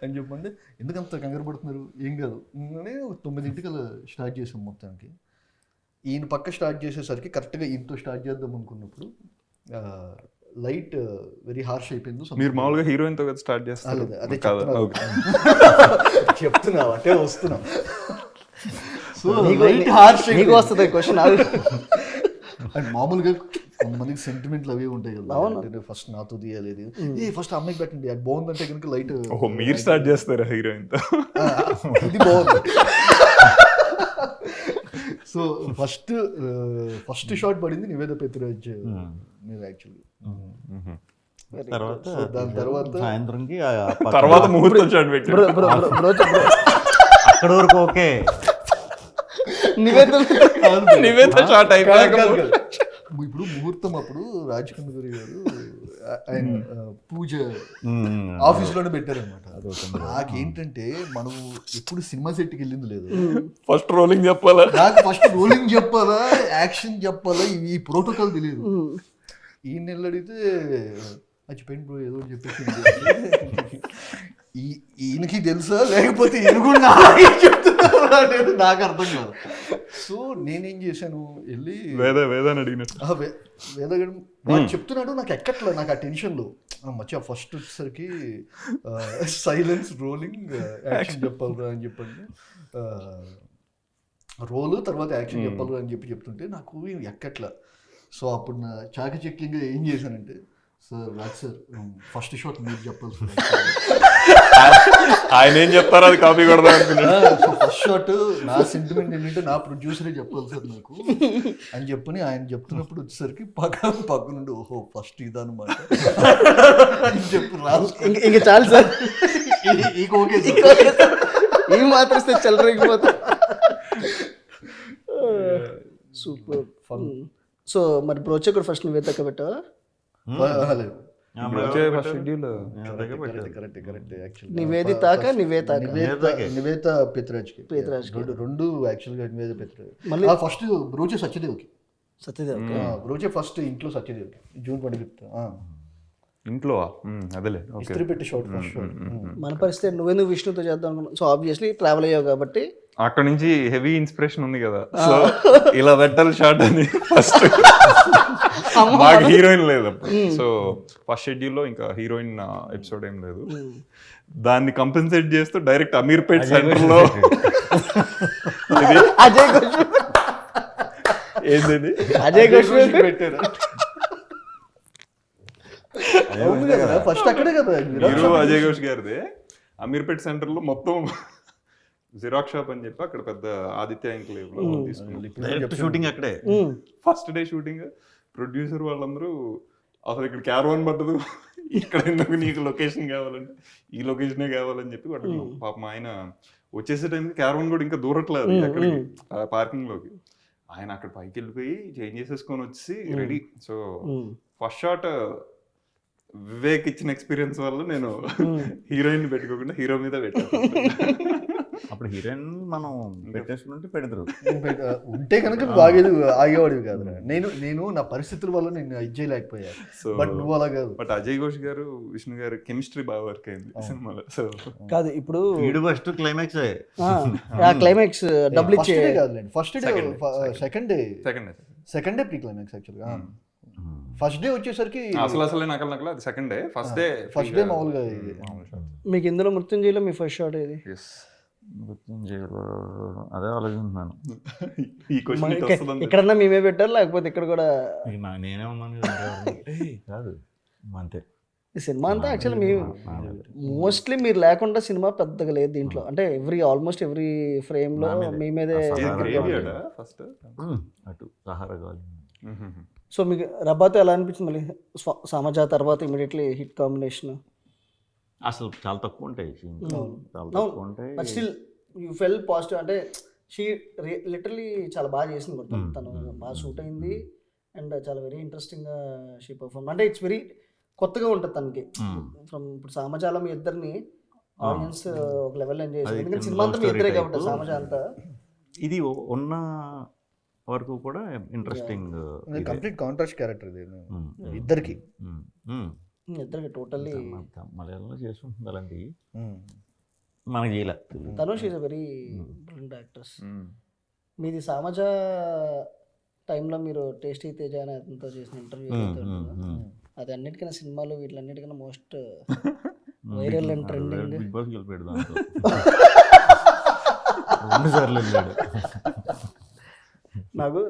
అని చెప్పండి. ఎందుకంత కంగారు పడుతున్నారు, ఏం కాదు అని 9ంటికి అలా స్టార్ట్ చేసాం మొత్తానికి. ఈయన పక్క స్టార్ట్ చేసేసరికి కరెక్ట్గా ఈయనతో స్టార్ట్ చేద్దాం అనుకున్నప్పుడు లైట్ వెరీ హార్ష్ అయిపోయింది. మీరు మామూలుగా హీరోయిన్ తో స్టార్ట్ చేస్తారు? అదే చెప్తున్నా అంటే వస్తున్నా. సో లైట్ హార్ష్ నీకు వస్తుంది క్వశ్చన్. అండ్ మామూలుగా కొంతమందికి సెంటిమెంట్లు అవి ఉంటాయి కదా, ఫస్ట్ నాతో తీయలేదు, ఫస్ట్ అమ్మాయికి పెట్టండి అది బాగుందంటే కనుక లైట్. ఓహో, మీరు స్టార్ట్ చేస్తారా హీరోయిన్ తో? ఇది బాగుంది. సో ఫస్ట్ షాట్ పడింది నివేద పెత్తురాజ్ మీద యాక్చువల్లీ. దాని తర్వాత సాయంత్రంకి తర్వాత ముహూర్తం షాట్ పెట్టారు. అక్కడ వరకు ఓకే. నివేద షాట్ అయిపోయాక ఇప్పుడు ముహూర్తం అప్పుడు రాజ్ కన్నగురి గారు ఆయన పూజ ఆఫీస్లోనే పెట్టారనమాట. నాకేంటంటే మనం ఎప్పుడు సినిమా సెట్కి వెళ్ళింది లేదు, ఫస్ట్ రోలింగ్ చెప్పాలా, నాకు ఫస్ట్ రోలింగ్ చెప్పాలా యాక్షన్ చెప్పాలా ఈ ప్రోటోకాల్ తెలియదు. ఈ నెల అడిగితే చెప్పండి బ్రో ఏదో చెప్పేసి ఈయనకి తెలుసా లేకపోతే ఈయన కూడా చెప్తున్నారు నాకు అర్థం కాదు. సో నేనేం చేశాను, వెళ్ళి వేదాన్ని అడిగినట్టు వేదగడం చెప్తున్నాడు, నాకు ఎక్కట్లేదు, నాకు ఆ టెన్షన్లో మధ్య ఫస్ట్ వచ్చేసరికి సైలెన్స్ రోలింగ్ యాక్షన్ చెప్పాలిరా అని చెప్పండి, రోల్ తర్వాత యాక్షన్ చెప్పాలిరా అని చెప్తుంటే నాకు ఎక్కట్లా. సో అప్పుడు నా చాకచక్యంగా ఏం చేశానంటే, sir Raj sir first shot మీరు చెప్పాలి సార్. ఆయన ఏం చెప్తారో అది కాపీ కొడదాం అనుకున్నాను. సో ఫస్ట్ షాట్ నా సెంటిమెంట్ ఏంటంటే నా ప్రొడ్యూసరే చెప్పాలి సార్ నాకు అని చెప్పని ఆయన చెప్తున్నప్పుడు వచ్చేసరికి పక్క నుండి ఓహో ఫస్ట్ ఇదన్నమాట అని చెప్పి ఇంకా చాలు సార్, ఓకే ఈ మాత్రం చెలరేగిపోతా. Super fun. సో మరి బ్రోచర్ ఫస్ట్ నువ్వే తక్క పెట్టావా? నివేత పెత్తురాజ్కి రెండు యాక్చువల్గా నివేద పెత్తురాజ్. ఫస్ట్ బ్రోచే సత్యదేవ్కి. బ్రోచే ఫస్ట్ ఇంట్లో సత్యదేవ్కి June 25th ఇంట్లో అదేలే ఇస్త్రీ పెట్టి షాట్ ఫస్ట్ షాట్. మన పరిస్థితి నువ్వెందుకు విష్ణుతో చేద్దాం అనుకున్నావు? సో ఆబ్వియస్లీ ట్రావెల్ అయ్యావు కాబట్టి అక్కడ నుంచి హెవీ ఇన్స్పిరేషన్ ఉంది కదా, సో ఇలా పెట్టాలి షాట్ అని. ఫస్ట్ మాకు హీరోయిన్ లేదు అప్పుడు, సో ఫస్ట్ షెడ్యూల్లో ఇంకా హీరోయిన్ ఎపిసోడ్ ఏం లేదు. దాన్ని కంపెన్సేట్ చేస్తూ డైరెక్ట్ అమీర్పేట్ సెంటర్ లో ఏంది అజయ్ ఘోష్ పెట్టారు ఫస్ట్ అక్కడే కదా హీరో అజయ్ ఘోష్ గారిదే. అమీర్పేట్ సెంటర్ లో మొత్తం జిరాక్స్ షాప్ అని చెప్పి అక్కడ పెద్ద ఆదిత్య ఎన్క్లేవ్ లో తీసుకున్నాం షూటింగ్ అక్కడే. First day shooting. ప్రొడ్యూసర్ వాళ్ళందరూ అసలు ఇక్కడ క్యారవాన్ పట్టదు, ఇక్కడ ఎందుకు నీకు లొకేషన్ కావాలంటే ఈ లొకేషనే కావాలని చెప్పి పట్టుకున్నాం. పాపం ఆయన వచ్చేసే టైంకి క్యారవాన్ కూడా ఇంకా దూరట్లేదు అక్కడికి పార్కింగ్ లోకి. ఆయన అక్కడ పైకి వెళ్ళిపోయి చేంజ్ చేసేసుకొని వచ్చి ready. So first shot Vivek ఇచ్చిన ఎక్స్పీరియన్స్ వల్ల నేను హీరోయిన్ పెట్టుకోకుండా హీరో మీద పెట్టాను. అప్పుడు హీరోయిన్ మనం పెట్టేసుకుంటే పెడతారు ఉంటే కనుక బాగేది ఆగేవాడివి కాదు. నేను నా పరిస్థితుల వల్ల నేను ఇది చేయలేకపోయా. సో బట్ నువ్వు అలా కాదు. బట్ అజయ్ ఘోష్ గారు విష్ణు గారు కెమిస్ట్రీ బాగా వర్క్ అయింది సినిమాలో. సో కాదు ఇప్పుడు వీడు ఫస్ట్ క్లైమాక్స్ క్లైమాక్స్ డబుల్ ఇచ్చే కాదులేండి. First day second day pre climax యాక్చువల్గా. ఫస్ట్ డే వచ్చేసరికి అసలు నకలు అది సెకండ్ డే. ఫస్ట్ డే మామూలుగా. మీకు ఇందులో మృత్యుంజయలో మీ ఫస్ట్ షాట్ ఏది? అదే ఆలోచిస్తున్నాను. ఎక్కడన్నా మేమే పెట్టారు లేకపోతే ఇక్కడ కూడా నేనే ఉన్నాను కాదు అంతే. ఈ సినిమా అంతా యాక్చువల్లీ మేము మోస్ట్లీ మీరు లేకుండా సినిమా పెద్దగా లేదు దీంట్లో. అంటే ఆల్మోస్ట్ ఎవ్రీ ఫ్రేమ్ లో మీ మీదే. అటు సహారా గాలి. సో మీకు రబ్బాతో ఎలా అనిపించింది? మళ్ళీ సమాజా తర్వాత ఇమీడియట్లీ హిట్ కాంబినేషన్. అసలు చాలా తక్కువ ఉంటాయి, చాలా తక్కువ ఉంటాయి. But still you fell positive. అంటే షీ లిటరలీ చాలా బాగా చేసింది మొత్తం. తను బాగా షూట్ అయింది అండ్ చాలా వెరీ ఇంట్రెస్టింగ్గా షీ పర్ఫార్మ్. అంటే ఇట్స్ వెరీ కొత్తగా ఉంటుంది తనకి. ఫ్రమ్ ఇప్పుడు సామజాలం ఇద్దరిని ఆడియన్స్ ఒక లెవెల్ ఎంజాయ్ చేస్తారు. ఎందుకంటే సినిమా అంతా మీ ఇద్దరే కాబట్టి సామజ అంతా. ఇది ఉన్న వరకు కూడా ఇంట్రెస్టింగ్. కంప్లీట్ కాంట్రాస్ట్ క్యారెక్టర్ ఇది ఇద్దరికి. ఇద్దరికి టోటల్లీ. మలయాళంలో చేసుకుంటుంది అలాంటివి, మనకి చేయలే. Tanush is a very brilliant actress. మీది సామజ టైంలో మీరు టేస్టీ తేజ అనే అతనితో చేసిన ఇంటర్వ్యూ అది అన్నిటికన్నా సినిమాలు వీటిలన్నిటికన్నా most viral and trending. Bigg Boss గెలిపాడు దాంట్లో 2 సార్లు వెళ్ళాడు.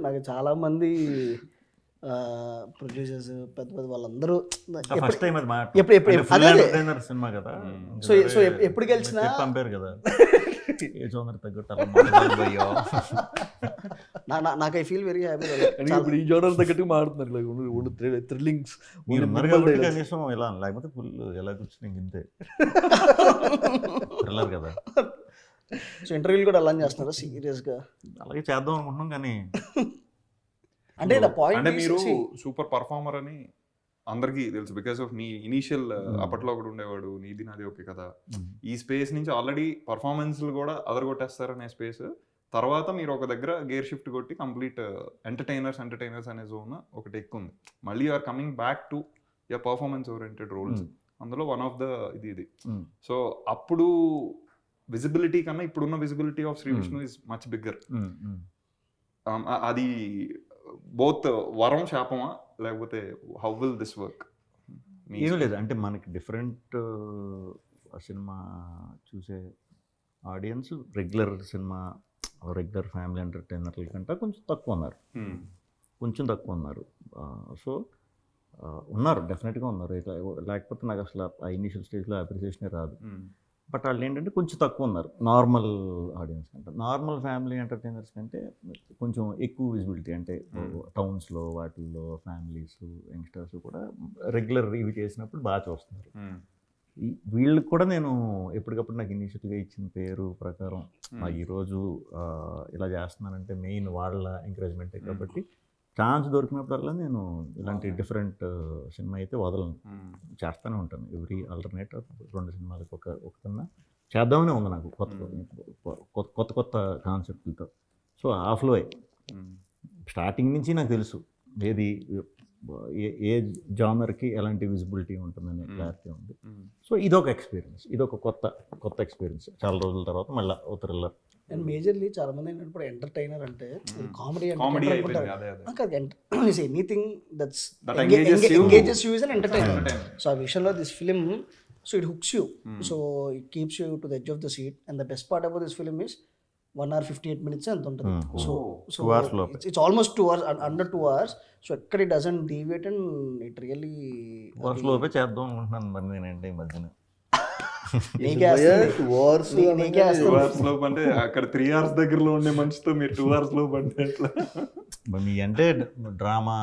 నాకు చాలా మంది ప్రొడ్యూసర్స్ పెద్ద పెద్ద వాళ్ళందరూ ఫస్ట్ టైం అది సినిమా కదా, సో ఎప్పుడు గెలిచినా పంపారు కదా ఏ జోనర్ తగ్గట్టు. నాకు ఐ ఫీల్ వెరీ హ్యాపీ. ఇప్పుడు ఈ జోనర్ తగ్గట్టు మాడుతున్నారు థ్రిల్లింగ్స్ కనీసం ఎలా, లేకపోతే ఫుల్ ఎలా కూర్చుని ఇంతే థ్రిల్లర్ కదా. సో ఇంటర్వ్యూలు కూడా అలా చేస్తున్నారా సీరియస్గా? అలాగే చేద్దాం అనుకుంటున్నాం కానీ అంటే అంటే మీరు సూపర్ పర్ఫార్మర్ అని అందరికీ తెలుసు బికాస్ ఆఫ్ మీ ఇనీషియల్ అప్పట్లో కూడా ఉండేవాడు నీది నాది ఓకే కదా. ఈ స్పేస్ నుంచి ఆల్రెడీ పర్ఫార్మెన్స్లు కూడా అదరగొట్టేస్తారనే స్పేస్ తర్వాత మీరు ఒక దగ్గర గేర్ షిఫ్ట్ కొట్టి కంప్లీట్ ఎంటర్టైనర్స్ అనే జోన్ ఒకటి ఎక్కువ ఉంది. మళ్ళీ are coming back to your performance oriented roles. అందులో వన్ ఆఫ్ ద ఇది సో అప్పుడు విజిబిలిటీ కన్నా ఇప్పుడున్న visibility of Shri Vishnu is much bigger. అది బోత్ వరం శాపమా లేకపోతే హౌ విల్ దిస్ వర్క్? ఏం లేదు, అంటే మనకి డిఫరెంట్ సినిమా చూసే ఆడియన్స్ రెగ్యులర్ ఫ్యామిలీ ఎంటర్టైనర్ల కంటే కొంచెం తక్కువ ఉన్నారు. సో ఉన్నారు, డెఫినెట్గా ఉన్నారు. లేకపోతే నాకు అసలు ఆ ఇనిషియల్ స్టేజ్లో అప్రిసియేషనే రాదు. బట్ వాళ్ళు ఏంటంటే కొంచెం తక్కువ ఉన్నారు నార్మల్ ఆడియన్స్ కంటే. నార్మల్ ఫ్యామిలీ ఎంటర్టైనర్స్ కంటే కొంచెం ఎక్కువ విజిబిలిటీ, అంటే టౌన్స్లో వాటిల్లో ఫ్యామిలీస్ యంగ్స్టర్స్ కూడా రెగ్యులర్ ఇవి చేసినప్పుడు బాగా చూస్తున్నారు. వీళ్ళకి కూడా నేను ఎప్పటికప్పుడు నాకు ఇనిషియల్గా ఇచ్చిన పేరు ప్రకారం ఈరోజు ఇలా చేస్తున్నానంటే మెయిన్ వాళ్ళ ఎంకరేజ్మెంటే. కాబట్టి ఛాన్స్ దొరికినప్పుడల్లా నేను ఇలాంటి డిఫరెంట్ సినిమా అయితే వదలను, చేస్తూనే ఉంటాను. ఎవ్రీ ఆల్టర్నేటివ్ 2 సినిమాలకు ఒకటన్నా చేద్దామనే ఉంది నాకు, కొత్త కాన్సెప్ట్లతో. సో ఆ ఫ్లో స్టార్టింగ్ నుంచి నాకు తెలుసు ఏది ఏ జానర్కి ఎలాంటి విజిబిలిటీ ఉంటుందనే క్లారిటీ ఉంది. సో ఇదొక ఎక్స్పీరియన్స్, ఇదొక కొత్త ఎక్స్పీరియన్స్. చాలా రోజుల తర్వాత మళ్ళీ ఓ థ్రిల్లర్. అండ్ మేజర్లీ చాలా మంది ఏంటంటే ఎంటర్టైనర్ అంటే comedy anything that's engages you is an entertainer. So ఆ విషయంలో this film, so it hooks you, so it keeps you to the edge of the seat. And the best part about this film is 1 hour 58 minutes ఎంత ఉంటుంది. So it's almost 2 hours, under 2 hours. So ఎక్కడ it doesn't deviate and it really లోపే చేద్దాం అనుకుంటున్నాను మరి నేనంటే ఈ మధ్యన. అంటే అక్కడ 3 hours దగ్గరలో ఉండే మనిషితో మీరు 2 hours లో పడితే ఎట్లా? మీ అంటే డ్రామా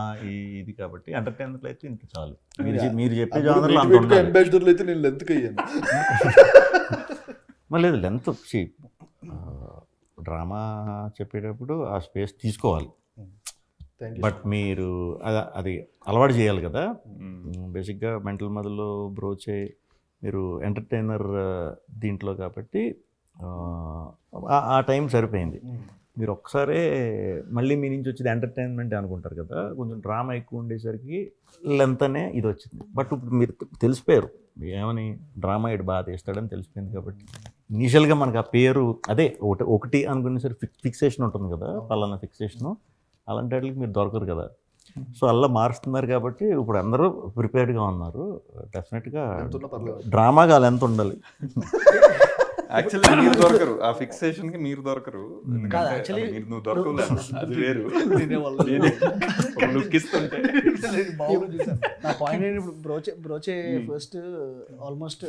ఇది కాబట్టి ఎంటర్టైన్మెంట్ అయితే ఇంత చాలు. మీరు చెప్పే జానర్లో అంత అంబాసిడర్లు అయితే నేను లెంత్ అయ్యాను. మరి లేదు, లెంత్ డ్రామా చెప్పేటప్పుడు ఆ స్పేస్ తీసుకోవాలి. బట్ మీరు అది అలవాటు చేయాలి కదా. బేసిక్గా మెంటల్ మదర్లో బ్రోచే మీరు ఎంటర్టైనర్ దీంట్లో కాబట్టి ఆ టైం సరిపోయింది. మీరు ఒక్కసారే మళ్ళీ మీ నుంచి వచ్చేది ఎంటర్టైన్మెంట్ అనుకుంటారు కదా, కొంచెం డ్రామా ఎక్కువ ఉండేసరికి లెంత్ అనే ఇది వచ్చింది. బట్ ఇప్పుడు మీరు తెలిసిపోయారు ఏమని, డ్రామా ఇటు బాగా తీస్తాడని తెలిసిపోయింది. కాబట్టి ఇనీషియల్గా మనకు ఆ పేరు అదే ఒకటి అనుకునేసరికి ఫిక్సేషన్ ఉంటుంది కదా, పలానా ఫిక్సేషను, అలాంటి వాటికి మీరు దొరకరు కదా. సో అలా మారుస్తున్నారు కాబట్టి ఇప్పుడు అందరూ ప్రిపేర్డ్గా ఉన్నారు. డెఫినెట్గా డ్రామాగా అలా ఎంత ఉండాలి. యాక్చువల్లీ మీరు దొరకరు, ఆ ఫిక్సేషన్ కి మీరు దొరకరు. నువ్వు దొరకలేదు, అది వేరు. నా పాయింట్ ఏంటి, ఇప్పుడు బ్రోచే ఫస్ట్ ఆల్మోస్ట్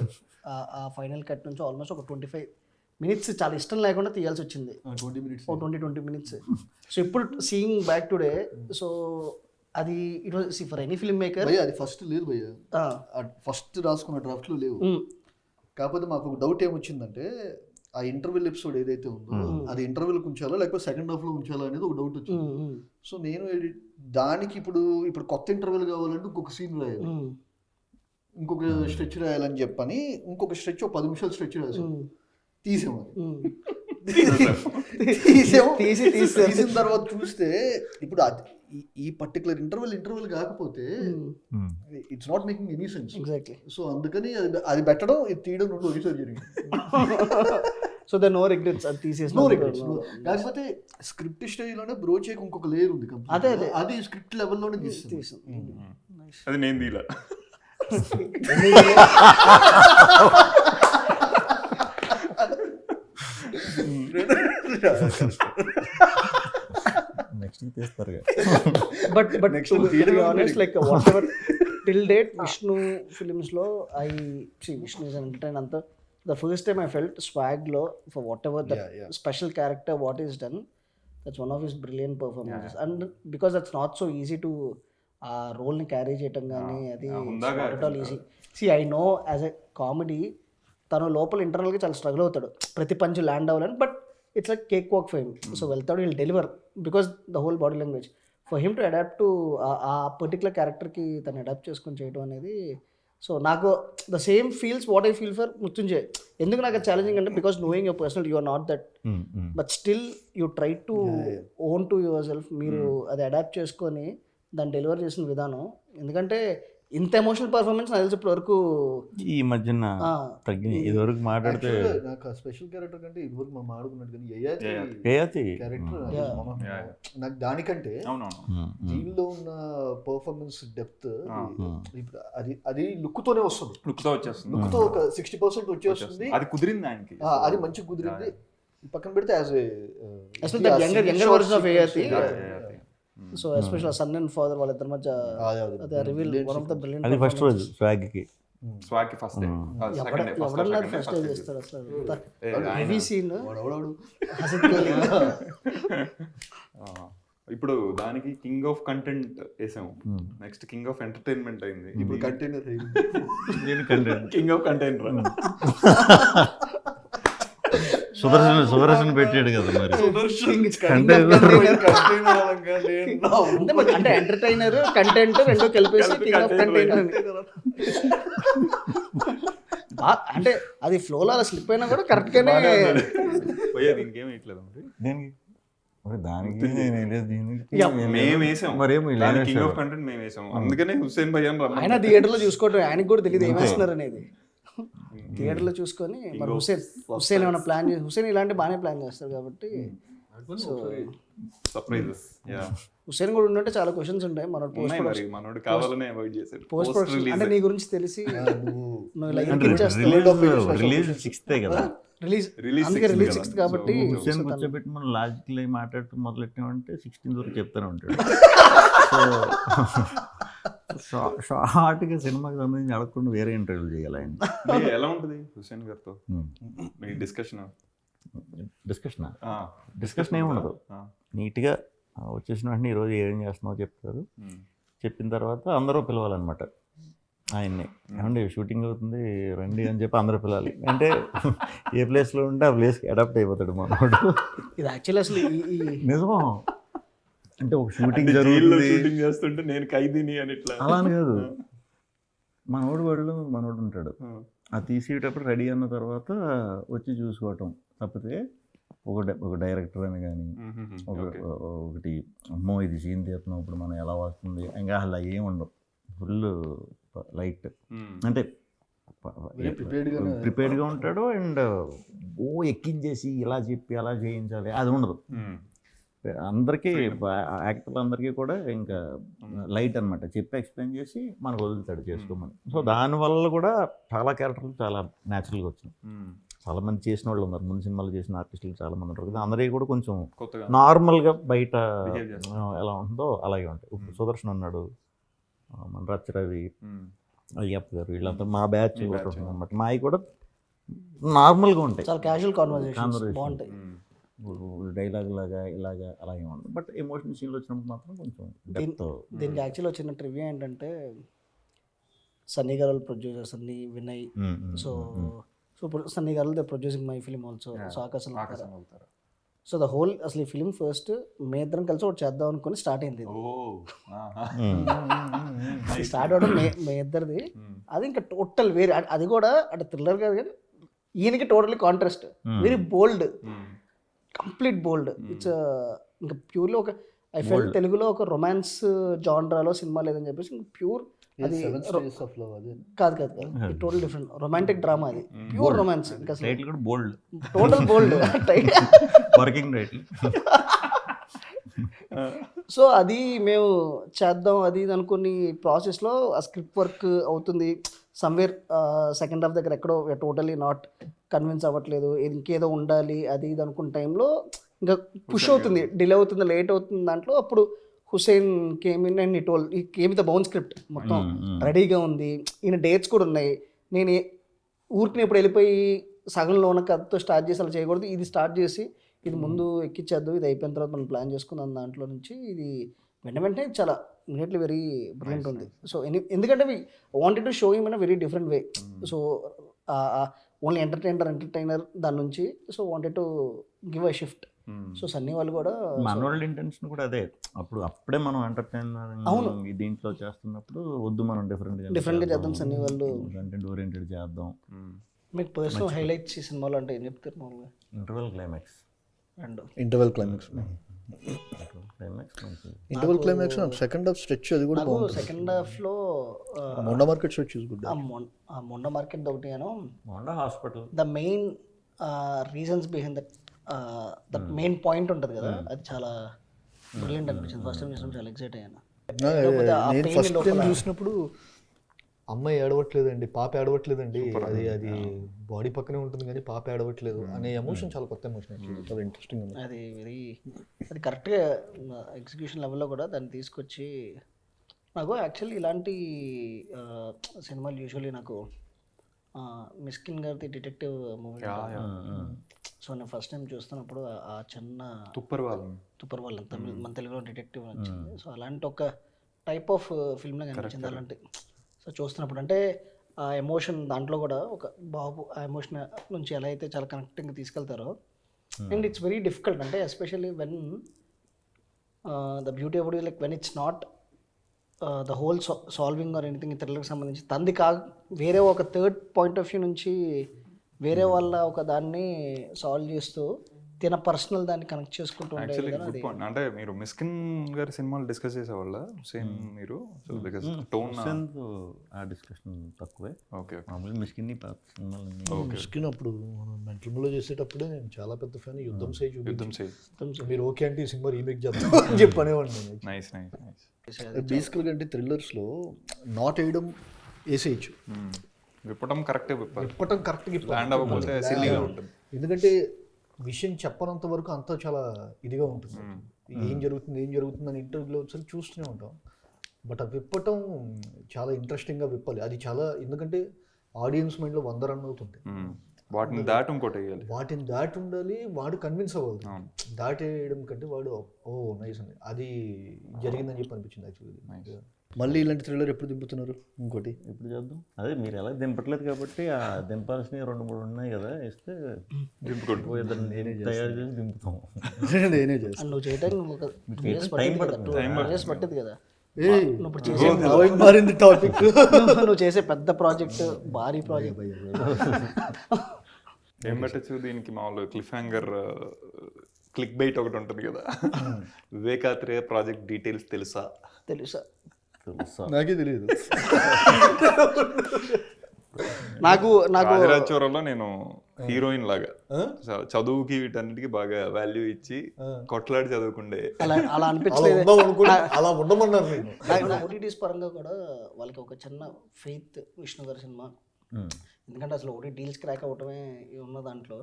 ఆ ఫైనల్ కట్ నుంచి ఆల్మోస్ట్ ఒక 25 minutes చాలా ఇష్టం లేకుండా తీయాల్సి వచ్చింది. 20 minutes. సో ఇప్పుడు సీయింగ్ బ్యాక్ టుడే, సో అది it was for any film maker. అది ఫస్ట్ లేదు భయ్య, ఫస్ట్ రాసుకున్న డ్రాఫ్ట్లో లేవు. కాకపోతే మాకు ఒక డౌట్ ఏమొచ్చిందంటే ఆ ఇంటర్వెల్ ఎపిసోడ్ ఏదైతే ఉందో అది ఇంటర్వెల్కి ఉంచాలా లేకపోతే సెకండ్ హాఫ్లో ఉంచాలా అనేది ఒక డౌట్ వచ్చింది. సో నేను దానికి ఇప్పుడు కొత్త ఇంటర్వెల్ కావాలంటే ఇంకొక సీన్ రాయాలి. ఇంకొక స్ట్రెచ్ రాయాలని చెప్పని ఇంకొక స్ట్రెచ్ 10 నిమిషాలు స్ట్రెచ్ రాసాం, తీసాము. తీసిన తర్వాత చూస్తే ఇప్పుడు ఈ పర్టికులర్ ఇంటర్వెల్ కాకపోతే it's not making any sense. Exactly. So అందుకని అది పెట్టడం ఇది తీయడం రెండు ఒకేసారి జరిగింది. సో దే నో రిగ్రెట్స్, అది తీసేసి కాకపోతే స్క్రిప్ట్ స్టేజ్లోనే బ్రోచేకి ఇంకొక లేయర్ ఉంది. అదే అది స్క్రిప్ట్ లెవెల్లోనే తీసి అది నేను తీలా. నెక్స్ట్ తీస్తారు. But honest like whatever till date Vishnu ఫిలిమ్స్లో విష్ణు ఇస్ అన్ ఎంటర్టైన్ అంతా. The first time I felt swag lo for whatever that special character what is done, that's one of his brilliant performances. And because that's not so easy to role ni carry cheyatam gaani adi not at all easy. See, I know as a comedy tanu lopal internal ga chala struggle avutadu prati punch land avvalani, but it's like cakewalk for him. So veltadu he'll deliver because the whole body language for him to adapt to a particular character ki tanu adapt cheskoni cheyadam anedi. So నాకు the same feels what I feel for Mrityunjay. ఎందుకు నాకు challenging అంటే because knowing your personal you are not that, but still you try to own to yourself. మీరు అది adapt చేసుకొని దాన్ని deliver చేసిన విధానం, ఎందుకంటే ఇంత ఎమోషనల్ పర్ఫార్మెన్స్ నాకు తెలిసి ఇప్పటి వరకు ఈ మధ్యన తగ్గింది. ఇదివరకు మాట్లాడితే నాకు స్పెషల్ క్యారెక్టర్ కంటే ఇదివరకు మనం ఆడుకున్నట్టు కానీ క్యారెక్టర్ నాకు దానికంటే దీనిలో ఉన్న పర్ఫార్మెన్స్ డెప్త్ ఇప్పుడు అది లుక్ తోనే వస్తుంది. లుక్ తో ఒక 60% వచ్చేస్తుంది. అది కుదిరింది ఆయనకి, అది మంచిగా కుదిరింది. పక్కన పెడితే as younger version of ART. So especially son and father వాళ్ళిద్దరి మధ్య అదే reveal one of the brilliant. అది ఫస్ట్ రోజు స్వాగ్ కి ఫస్ట్ డే ఎవడన్నా ఫస్ట్ డే చేస్తాడు అసలు హెవీ సీన్. ఇప్పుడు దానికి కింగ్ ఆఫ్ కంటెంట్ వేసాము, నెక్స్ట్ కింగ్ ఆఫ్ ఎంటర్టైన్మెంట్ అయింది. ఇప్పుడు container king of container Sudarshan పెట్టాడు కదా మరి. అంటే ఎంటర్టైనర్ కంటెంట్ రెండు కలిపేసి కింగ్ ఆఫ్ కంటైనర్ అంటే అది ఫ్లోలో అలా స్లిప్ అయినా కూడా కరెక్ట్ గానే పోయేది. ఇంకేం ఇట్లేదు దానికి మేము వేసాం కింగ్ ఆఫ్ కంటెంట్ మేము వేసాము. అందుకనే హుస్సేన్ భయ్య ఆయన థియేటర్లో చూసుకోవటం ఆయనకు కూడా తెలియదు ఏం వేస్తున్నారు అనేది. థియేటర్లో చూసుకొని మరి హుస్సేన్ ఏమైనా ప్లాన్ చేసి హుస్సేన్ ఇలాంటి బాగానే ప్లాన్ చేస్తారు కాబట్టి సో సర్ప్రైజెస్. హుస్సేన్ కూడా ఉంటే చాలా క్వశ్చన్స్ ఉంటాయి. మనోడు పోస్ట్ ప్రొడక్షన్ అంటే నీ గురించి తెలిసి రిలీజ్ 6th కదా, అందుకే రిలీజ్ 6th కాబట్టి హుస్సేన్ కూర్చోబెట్టి మనం లాజికల్ మాట్లాడుతూ మొదలెట్టామంటే 16th వరకు చెప్తానే ఉంటాడు. సో షార్ట్గా సినిమాకి సంబంధించి అడగకుండా వేరే ఇంటర్వ్యూలు చేయాలి ఆయన. ఎలా ఉంటుంది హుస్సేన్ గారితో మీ డిస్కషన్ ఏమి ఉండదు. నీట్గా వచ్చేసిన వెంటనే ఈరోజు ఏం చేస్తున్నావు చెప్తారు. చెప్పిన తర్వాత అందరూ పిలవాలన్నమాట ఆయన్ని. ఏమండి షూటింగ్ అవుతుంది రండి అని చెప్పి అందరూ పిలవాలి. అంటే ఏ ప్లేస్లో ఉంటే ఆ ప్లేస్కి అడాప్ట్ అయిపోతాడు మనోడు. ఇది యాక్చువల్లీ అసలు నిజమా అంటే ఒక షూటింగ్ చేస్తుంటే నేను ఖైదీని అని ఇట్లా అలా అని కాదు. మనోడు ఉంటాడు, అది తీసేటప్పుడు రెడీ అన్న తర్వాత వచ్చి చూసుకోవటం తప్పితే ఒక డైరెక్టర్ అని కానీ ఒకటి అమ్మో ఇది సీన్ తీస్తున్నాం ఇప్పుడు మనం ఎలా వస్తుంది ఇంకా అలా ఏమి ఉండవు. ఫుల్ లైట్ అంటే ప్రిపేర్డ్గా ఉంటాడు. అండ్ ఎక్కించేసి ఇలా చెప్పి అలా చేయించాలి అది ఉండదు. అందరికీ యాక్టర్లందరికీ కూడా ఇంకా లైట్ అనమాట, చెప్పి ఎక్స్ప్లెయిన్ చేసి మనకు వదులుతాడు చేసుకోమని. సో దానివల్ల కూడా చాలా క్యారెక్టర్లు చాలా న్యాచురల్గా వచ్చినాయి. చాలామంది చేసిన వాళ్ళు ఉన్నారు, ముందు సినిమాలు చేసిన ఆర్టిస్టులు చాలామంది ఉంటారు కదా, అందరికీ కూడా కొంచెం నార్మల్గా బయట ఎలా ఉంటుందో అలాగే ఉంటాయి. ఇప్పుడు సుదర్శన్ ఉన్నాడు, మన రవి, అయ్యప్ప గారు, వీళ్ళంతా మా బ్యాచ్ అనమాట. మావి కూడా నార్మల్గా ఉంటాయి, చాలా క్యాజువల్ కాన్వర్సేషన్ బాగుంటాయి. డైలాగ్ లాగా ఇలాగా అలాగే ఉంటుంది. బట్ ఎమోషనల్ సీన్లు వచ్చినప్పుడు మాత్రం కొంచెం డెప్త్. దీనికి యాక్చువల్లీ వచ్చిన ట్రివ్యూ ఏంటంటే సన్నీ గారు ప్రొడ్యూసర్ సన్నీ వినయ్. సో ఇప్పుడు సన్నీ గారు they producing my film also. So ఆకాశం సో ద హోల్ అసలు ఈ ఫిలిం ఫస్ట్ మే ఇద్దరం కలిసి ఒకటి చేద్దాం అనుకుని స్టార్ట్ అయింది. స్టార్ట్ అవడం మే ఇద్దరిది. అది ఇంకా టోటల్ వేరే, అది కూడా అంటే థ్రిల్లర్ కాదు కానీ ఈయనకి totally contrast, very bold, complete bold. It's ఇంకా ప్యూర్లీ ఒక ఐ ఫెల్ట్ తెలుగులో ఒక రొమాన్స్ జాన్రాలో సినిమా లేదని చెప్పేసి ఇంకా ప్యూర్ అది కాదు టోటల్ డిఫరెంట్ రొమాంటిక్ డ్రామా, అది ప్యూర్ రొమాన్స్. ఇంకా బోల్డ్, టోటల్ బోల్డ్ వర్కింగ్ టైటిల్. సో అది మేము చేద్దాం అది ఇది అనుకుని ప్రాసెస్లో ఆ స్క్రిప్ట్ వర్క్ అవుతుంది. సమ్వేర్ సెకండ్ హాఫ్ దగ్గర ఎక్కడో టోటలీ నాట్ కన్విన్స్ అవ్వట్లేదు, ఇంకేదో ఉండాలి అది ఇది అనుకున్న టైంలో ఇంకా పుష్ అవుతుంది, డిలే అవుతుంది, లేట్ అవుతుంది. దాంట్లో అప్పుడు Hussain came in and it ఈ కేమ్ ద బౌన్ స్క్రిప్ట్ మొత్తం రెడీగా ఉంది, ఈయన డేట్స్ కూడా ఉన్నాయి. నేను ఊరికి ఇప్పుడు వెళ్ళిపోయి సగంలో ఉన్న కథతో స్టార్ట్ చేసి అలా చేయకూడదు, ఇది స్టార్ట్ చేసి ఇది ముందు ఎక్కించేద్దు, ఇది అయిపోయిన తర్వాత మనం ప్లాన్ చేసుకుందాం. దాంట్లో నుంచి ఇది వెంటనే చాలా ఇమీడియట్లీ వెరీ బ్రిలియంట్ ఉంది. సో ఎందుకంటే we wanted to show him in a very different way. So only entertainer దాని నుంచి so wanted to give a shift. So Sunny వాళ్ళు కూడా మనోళ్ళ ఇంటెన్షన్ కూడా అదే, అప్పుడే మనం ఎంటర్టైనర్ దీంట్లో చేస్తున్నప్పుడు వద్దు మనం డిఫరెంట్గా చేద్దాం, సన్నీ వాళ్ళు కంటెంట్ ఓరియంటెడ్ చేద్దాం. మీకు పర్సనల్ హైలైట్స్ ఈ సినిమాలో అంటే ఏం చెప్తారు మామూలుగా? Interval climax second half stretch, అది కూడా సెకండ్ హాఫ్ లో Monda market stretch Monda market ఒకటి Monda hospital the main reasons behind the main point ఉంటుంది కదా, అది చాలా బ్రిలియంట్ అనిపించింది. ఫస్ట్ టైం చూసినప్పుడు చాలా ఎక్సైట్ అయ్యాను. నేను ఫస్ట్ టైం చూసినప్పుడు అమ్మాయి ఏడవట్లేదండి, పాప ఏడవట్లేదండి, అది బాడీ పక్కనే ఉంటుంది కానీ పాప ఏడవట్లేదు అనే ఎమోషన్ చాలా కొత్త ఎమోషన్, చాలా ఇంట్రెస్టింగ్ ఉంది. అది కరెక్ట్గా ఎగ్జిక్యూషన్ లెవెల్లో కూడా దాన్ని తీసుకొచ్చి నాకు యాక్చువల్లీ ఇలాంటి సినిమాలు యూజువల్లీ నాకు మిస్కిన్ గారిది డిటెక్టివ్ మూవీ. సో నేను ఫస్ట్ టైం చూస్తున్నప్పుడు ఆ చిన్న తుప్పర్ వాళ్ళ తమిళ మన తెలుగులో డిటెక్టివ్ వచ్చింది. సో అలాంటి ఒక టైప్ ఆఫ్ ఫిల్మ్లో కనిపించింది అలాంటి. సో చూస్తున్నప్పుడు అంటే ఆ ఎమోషన్ దాంట్లో కూడా ఒక బాబు ఆ ఎమోషన్ నుంచి ఎలా అయితే చాలా కనెక్టింగ్గా తీసుకెళ్తారో. అండ్ ఇట్స్ వెరీ డిఫికల్ట్ అంటే especially when the beauty of like when it's not the whole solving or anything థ్రిల్లర్కి సంబంధించి తంది వేరే ఒక థర్డ్ పాయింట్ ఆఫ్ వ్యూ నుంచి వేరే వాళ్ళ ఒక దాన్ని సాల్వ్ చేస్తూ తిన పర్సనల్ దాన్ని కనెక్ట్ చేసుకుంటూ ఉండేది. అంటే మీరు మిస్కిన్ గారి సినిమాలు డిస్కస్ చేసేవాళ్ళ సేమ్ మీరు? సో బికాజ్ టోన్ ఆ డిస్కషన్ తక్కువే. ఓకే, మిస్కిన్ అప్పుడు మనం మెంటల్లో చేసేటప్పుడే నేను చాలా పెద్ద ఫ్యాన్. యుద్ధం సేజ్ మీరు ఓకే అంటే ఈ సినిమా రీమేక్ చేద్దాం చెప్పనేవాడిని. Nice nice nice. బేసికల్గా అంటే థ్రిల్లర్స్లో నాట్ వేయడం వేసేయచ్చు, విప్పటం కరెక్ట్గా విప్పటం కరెక్ట్గా ల్యాండ్ అవ్వకపోతే సిల్లీగా ఉంటుంది. ఎందుకంటే విషయం చెప్పనంత వరకు అంతా చాలా ఇదిగా ఉంటుంది, ఏం జరుగుతుంది అని ఇంటర్వ్యూలో ఒకసారి చూస్తూనే ఉంటాం. బట్ అది విప్పటం చాలా ఇంట్రెస్టింగ్గా విప్పాలి. అది చాలా, ఎందుకంటే ఆడియన్స్ మైండ్లో 100 రన్ అవుతుంది. వాటిని దాటి ఇంకోటి ఉండాలి, వాడు కన్విన్స్ అవ్వాలి. దాటేయడం కంటే వాడు ఓ నైస్ అని అది జరిగిందని చెప్పి అనిపించింది యాక్చువల్లీ. మళ్ళీ ఇలాంటి థ్రిల్లర్ ఎప్పుడు దింపుతున్నారు? ఇంకోటి ఎప్పుడు చేద్దాం? అదే మీరు ఎలా దింపట్లేదు కాబట్టి ఆ దింపాల్సినవి 2-3 ఉన్నాయి కదా, ఇస్తే దింపుకుంటూ నేనే తయారు చేసి దింపుతాం. నేనే చేస్తాను. నువ్వు చేయడానికి పట్టింది కదా, మారింది టాపిక్. నువ్వు చేసే పెద్ద ప్రాజెక్ట్, భారీ ప్రాజెక్ట్ ఏం పెట్టచ్చు దీనికి? మామూలు క్లిఫ్ హ్యాంగర్ క్లిక్ బైట్ ఒకటి ఉంటుంది కదా, వివేకాత్రేయ ప్రాజెక్ట్ డీటెయిల్స్ తెలుసా? నాకే తెలియదు. నాకు రాజరాజచోరంలో నేను హీరోయిన్ లాగా చదువుకి వీటన్నిటికీ బాగా వాల్యూ ఇచ్చి కొట్లాడి చదువుకుండే అలా అనిపించలేదు. అలా ఉండమన్నారు. ఓటీటీస్ పరంగా కూడా వాళ్ళకి ఒక చిన్న ఫెయిత్ విష్ణు గారి సినిమా, ఎందుకంటే అసలు ఒకటి డీల్స్ క్రాక్ అవ్వటమే ఉన్న దాంట్లో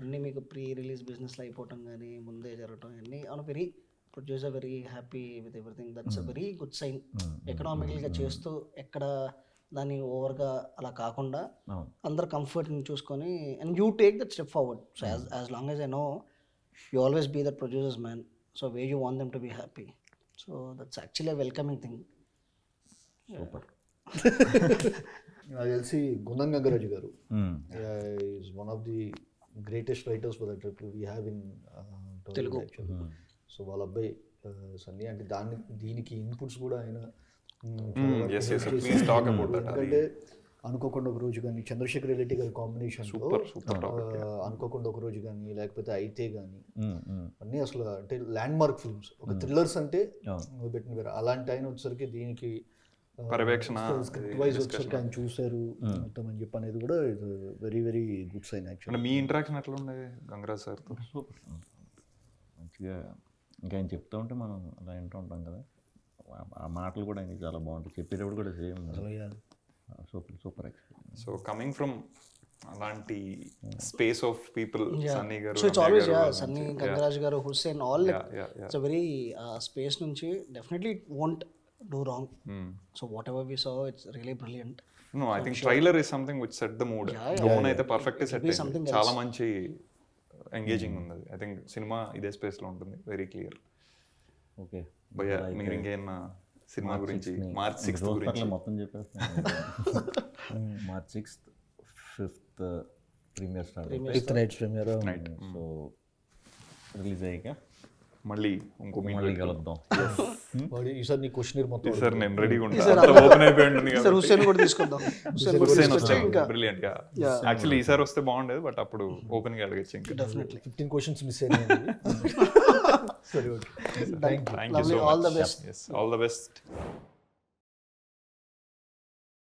అన్నీ మీకు ప్రీ రిలీజ్ బిజినెస్లో అయిపోవటం కానీ ముందే జరగటం అన్నీ అవును. Very producer very happy with everything, that's a very good sign. ఎకనామికల్గా చేస్తూ ఎక్కడ దాన్ని ఓవర్గా అలా కాకుండా అందరు కంఫర్ట్ని చూసుకొని and you take that step forward. So as long as I know you always be that producers man, so way you want them to be happy. So that's actually welcoming thing. Super. నాకు తెలిసి Gundam Gangaraju garu is one of the greatest writers for that we have in Telugu. So వాళ్ళ అబ్బాయి సన్నీ అంటే దీనికి inputs కూడా ఆయన yes, yes, please talk about that. ఎందుకంటే అనుకోకుండా ఒక రోజు కానీ చంద్రశేఖర్ రెడ్డి గారి కాంబినేషన్లో అనుకోకుండా ఒక రోజు కానీ లేకపోతే అయితే కానీ అన్నీ అసలు అంటే ల్యాండ్ మార్క్ ఫిల్మ్స్ ఒక థ్రిల్లర్స్ అంటే పెట్టిన వేరే అలాంటి ఆయన వచ్చేసరికి దీనికి పర్యవేక్షణ స్క్రిప్ట్ వైజ్ వచ్చేసరికి ఆయన చూశారు మొత్తం అని చెప్పి అనేది కూడా very very good sign actually. అంటే మీ ఇంటరాక్షన్ ఎట్లా ఉండేది గంగరాజ్ సార్తో? మంచిగా ఇంకా ఆయన చెప్తూ ఉంటే మనం అలా వింటూ ఉంటాం కదా, ఆ మాటలు కూడా ఆయనకి చాలా బాగుంటాయి, చెప్పేటప్పుడు కూడా same super experience. So coming from అలాంటి space of people, Sunny garu, so it's always Sunny, Gangaraj garu, Hussain, all it's a very space నుంచి definitely it won't do wrong. So whatever we saw it's really brilliant. No I think trailer is something which set the mood. Tone అయితే perfect set అయింది, చాలా మంచి engaging ఉంది. I think cinema ఇదే space లో ఉంటుంది, very clear. Okay భయ్యా మీరు ఇంకేమన్నా సినిమా గురించి? మార్చ్ 6th గురించి మొత్తం చెప్పేస్తాను. March 6th 5th premiere start, 5th night premiere. So release అయ్యాక మళ్ళీ ఇంకో మళ్ళీ కలుద్దాం. ఈసారి నీ క్వశ్చన్ మొత్తం సార్ నేను రెడీగా ఉంటాను, ఓపెన్ అయిపోయి ఉంటుంది సార్ హుస్సేన్ కూడా తీసుకుందాం. హుస్సేన్ వస్తే బ్రిలియంట్ గా. యాక్చువల్లీ ఈసారి వస్తే బాగుండేది, బట్ అప్పుడు ఓపెన్ గా అడగచ్చు. ఇంకా డెఫినెట్లీ 15 క్వశ్చన్స్ మిస్ అయినాయి. సరే okay, thank you so much. All the best.